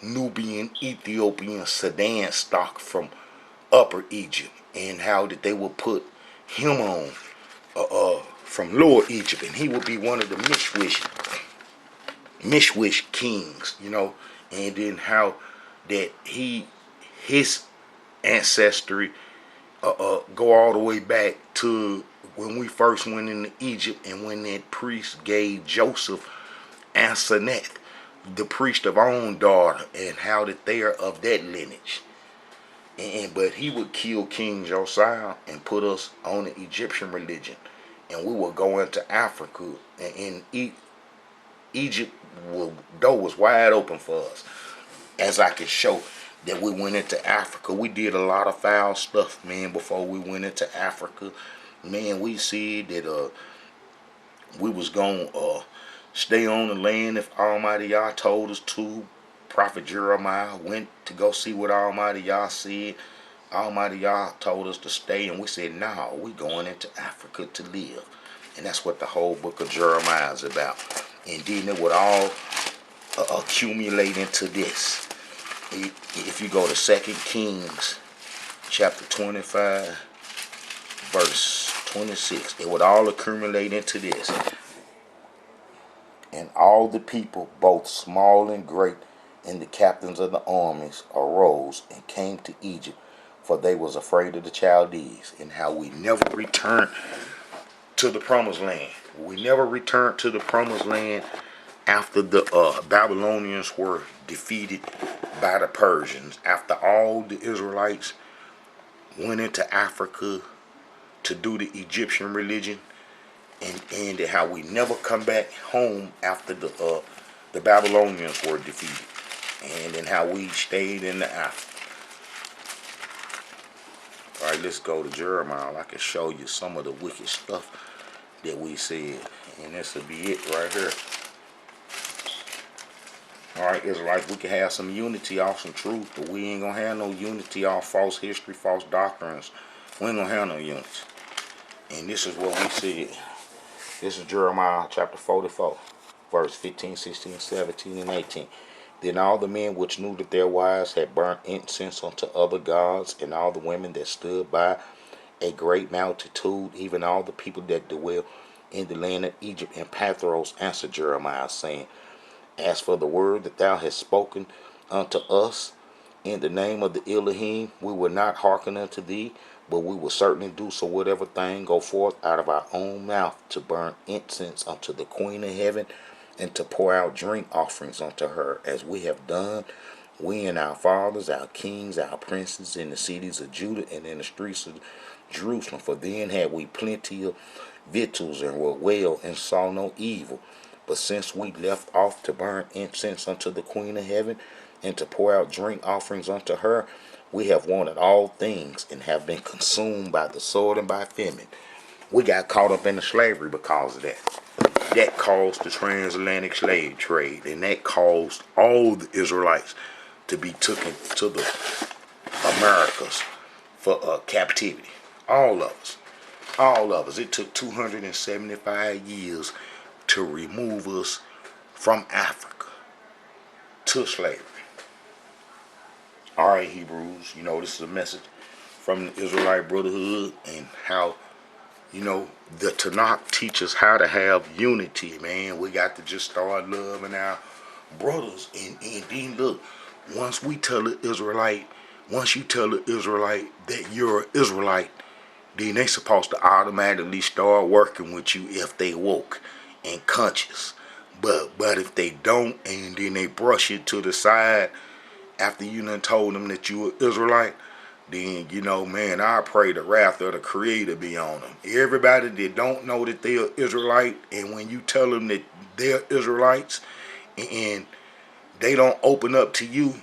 Nubian, Ethiopian, Sudan stock from Upper Egypt, and how that they would put him on from Lower Egypt, and he would be one of the Mishwish kings, you know, and then how that his ancestry go all the way back to when we first went into Egypt, and when that priest gave Joseph Anseneth, the priest of our own daughter, and how that they are of that lineage. But he would kill King Josiah and put us on the Egyptian religion, and we would go into Africa, and Egypt, door was wide open for us. As I could show that we went into Africa, we did a lot of foul stuff, man. Before we went into Africa, man, we said that we was gonna stay on the land if Almighty Yah told us to. Prophet Jeremiah went to go see what Almighty Yah said. Almighty Yah told us to stay, and we said, no, we going into Africa to live. And that's what the whole book of Jeremiah is about. And then it would all accumulate into this. If you go to 2 Kings chapter 25, verse 26, it would all accumulate into this. And all the people, both small and great, and the captains of the armies arose and came to Egypt, for they was afraid of the Chaldees. And how we never returned to the promised land. We never returned to the promised land after the Babylonians were defeated by the Persians. After all the Israelites went into Africa to do the Egyptian religion, and how we never come back home after the Babylonians were defeated, and then how we stayed in the Africa. All right, let's go to Jeremiah. I can show you some of the wicked stuff that we said, and this will be it right here. All right, Israelites, we can have some unity off some truth, but we ain't gonna have no unity off false history, false doctrines. We ain't gonna have no unity. And this is what we said. This is Jeremiah chapter 44, verse 15, 16, 17, and 18. Then all the men which knew that their wives had burnt incense unto other gods, and all the women that stood by, a great multitude, even all the people that dwell in the land of Egypt and Pathros, answered Jeremiah, saying, as for the word that thou hast spoken unto us in the name of the Elohim, we will not hearken unto thee, but we will certainly do so whatever thing go forth out of our own mouth, to burn incense unto the Queen of Heaven, and to pour out drink offerings unto her, as we have done, we and our fathers, our kings, our princes, in the cities of Judah and in the streets of Jerusalem. For then had we plenty of victuals, and were well, and saw no evil. But since we left off to burn incense unto the Queen of Heaven, and to pour out drink offerings unto her, we have wanted all things, and have been consumed by the sword and by famine. We got caught up in the slavery because of that. That caused the transatlantic slave trade, and that caused all the Israelites to be taken to the Americas for captivity. All of us. All of us. It took 275 years to remove us from Africa to slavery. All right, Hebrews, you know, this is a message from the Israelite Brotherhood, and how, you know, the Tanakh teaches how to have unity, man. We got to just start loving our brothers. And then look, once you tell the Israelite that you're an Israelite, then they supposed to automatically start working with you if they woke and conscious. But if they don't, and then they brush it to the side after you done told them that you an Israelite, then, you know, man, I pray the wrath of the Creator be on them. Everybody that don't know that they're Israelite, and when you tell them that they're Israelites, and they don't open up to you,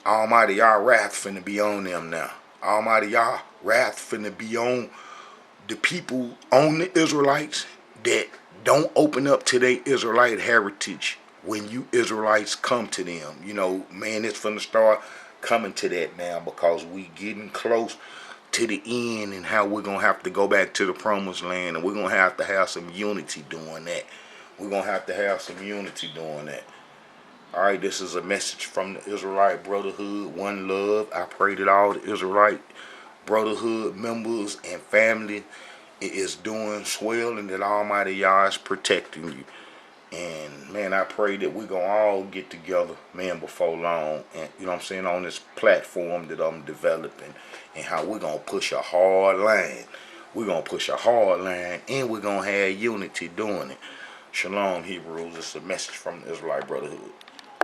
Almighty Yah wrath finna be on them now. Almighty Yah wrath finna be on the people, on the Israelites that don't open up to their Israelite heritage when you Israelites come to them. You know, man, it's finna start coming to that now, because we getting close to the end, and how we're gonna have to go back to the promised land, and we're gonna have some unity doing that. We're gonna have to have some unity doing that. All right, this is a message from the Israelite Brotherhood, one love. I pray that all the Israelite Brotherhood members and family is doing swell, and that Almighty Yah is protecting you. And man, I pray that we're gonna all get together, man, before long, and you know what I'm saying, on this platform that I'm developing, and how we're gonna push a hard line. We're gonna push a hard line, and we're gonna have unity doing it. Shalom, Hebrews. It's a message from the Israelite Brotherhood.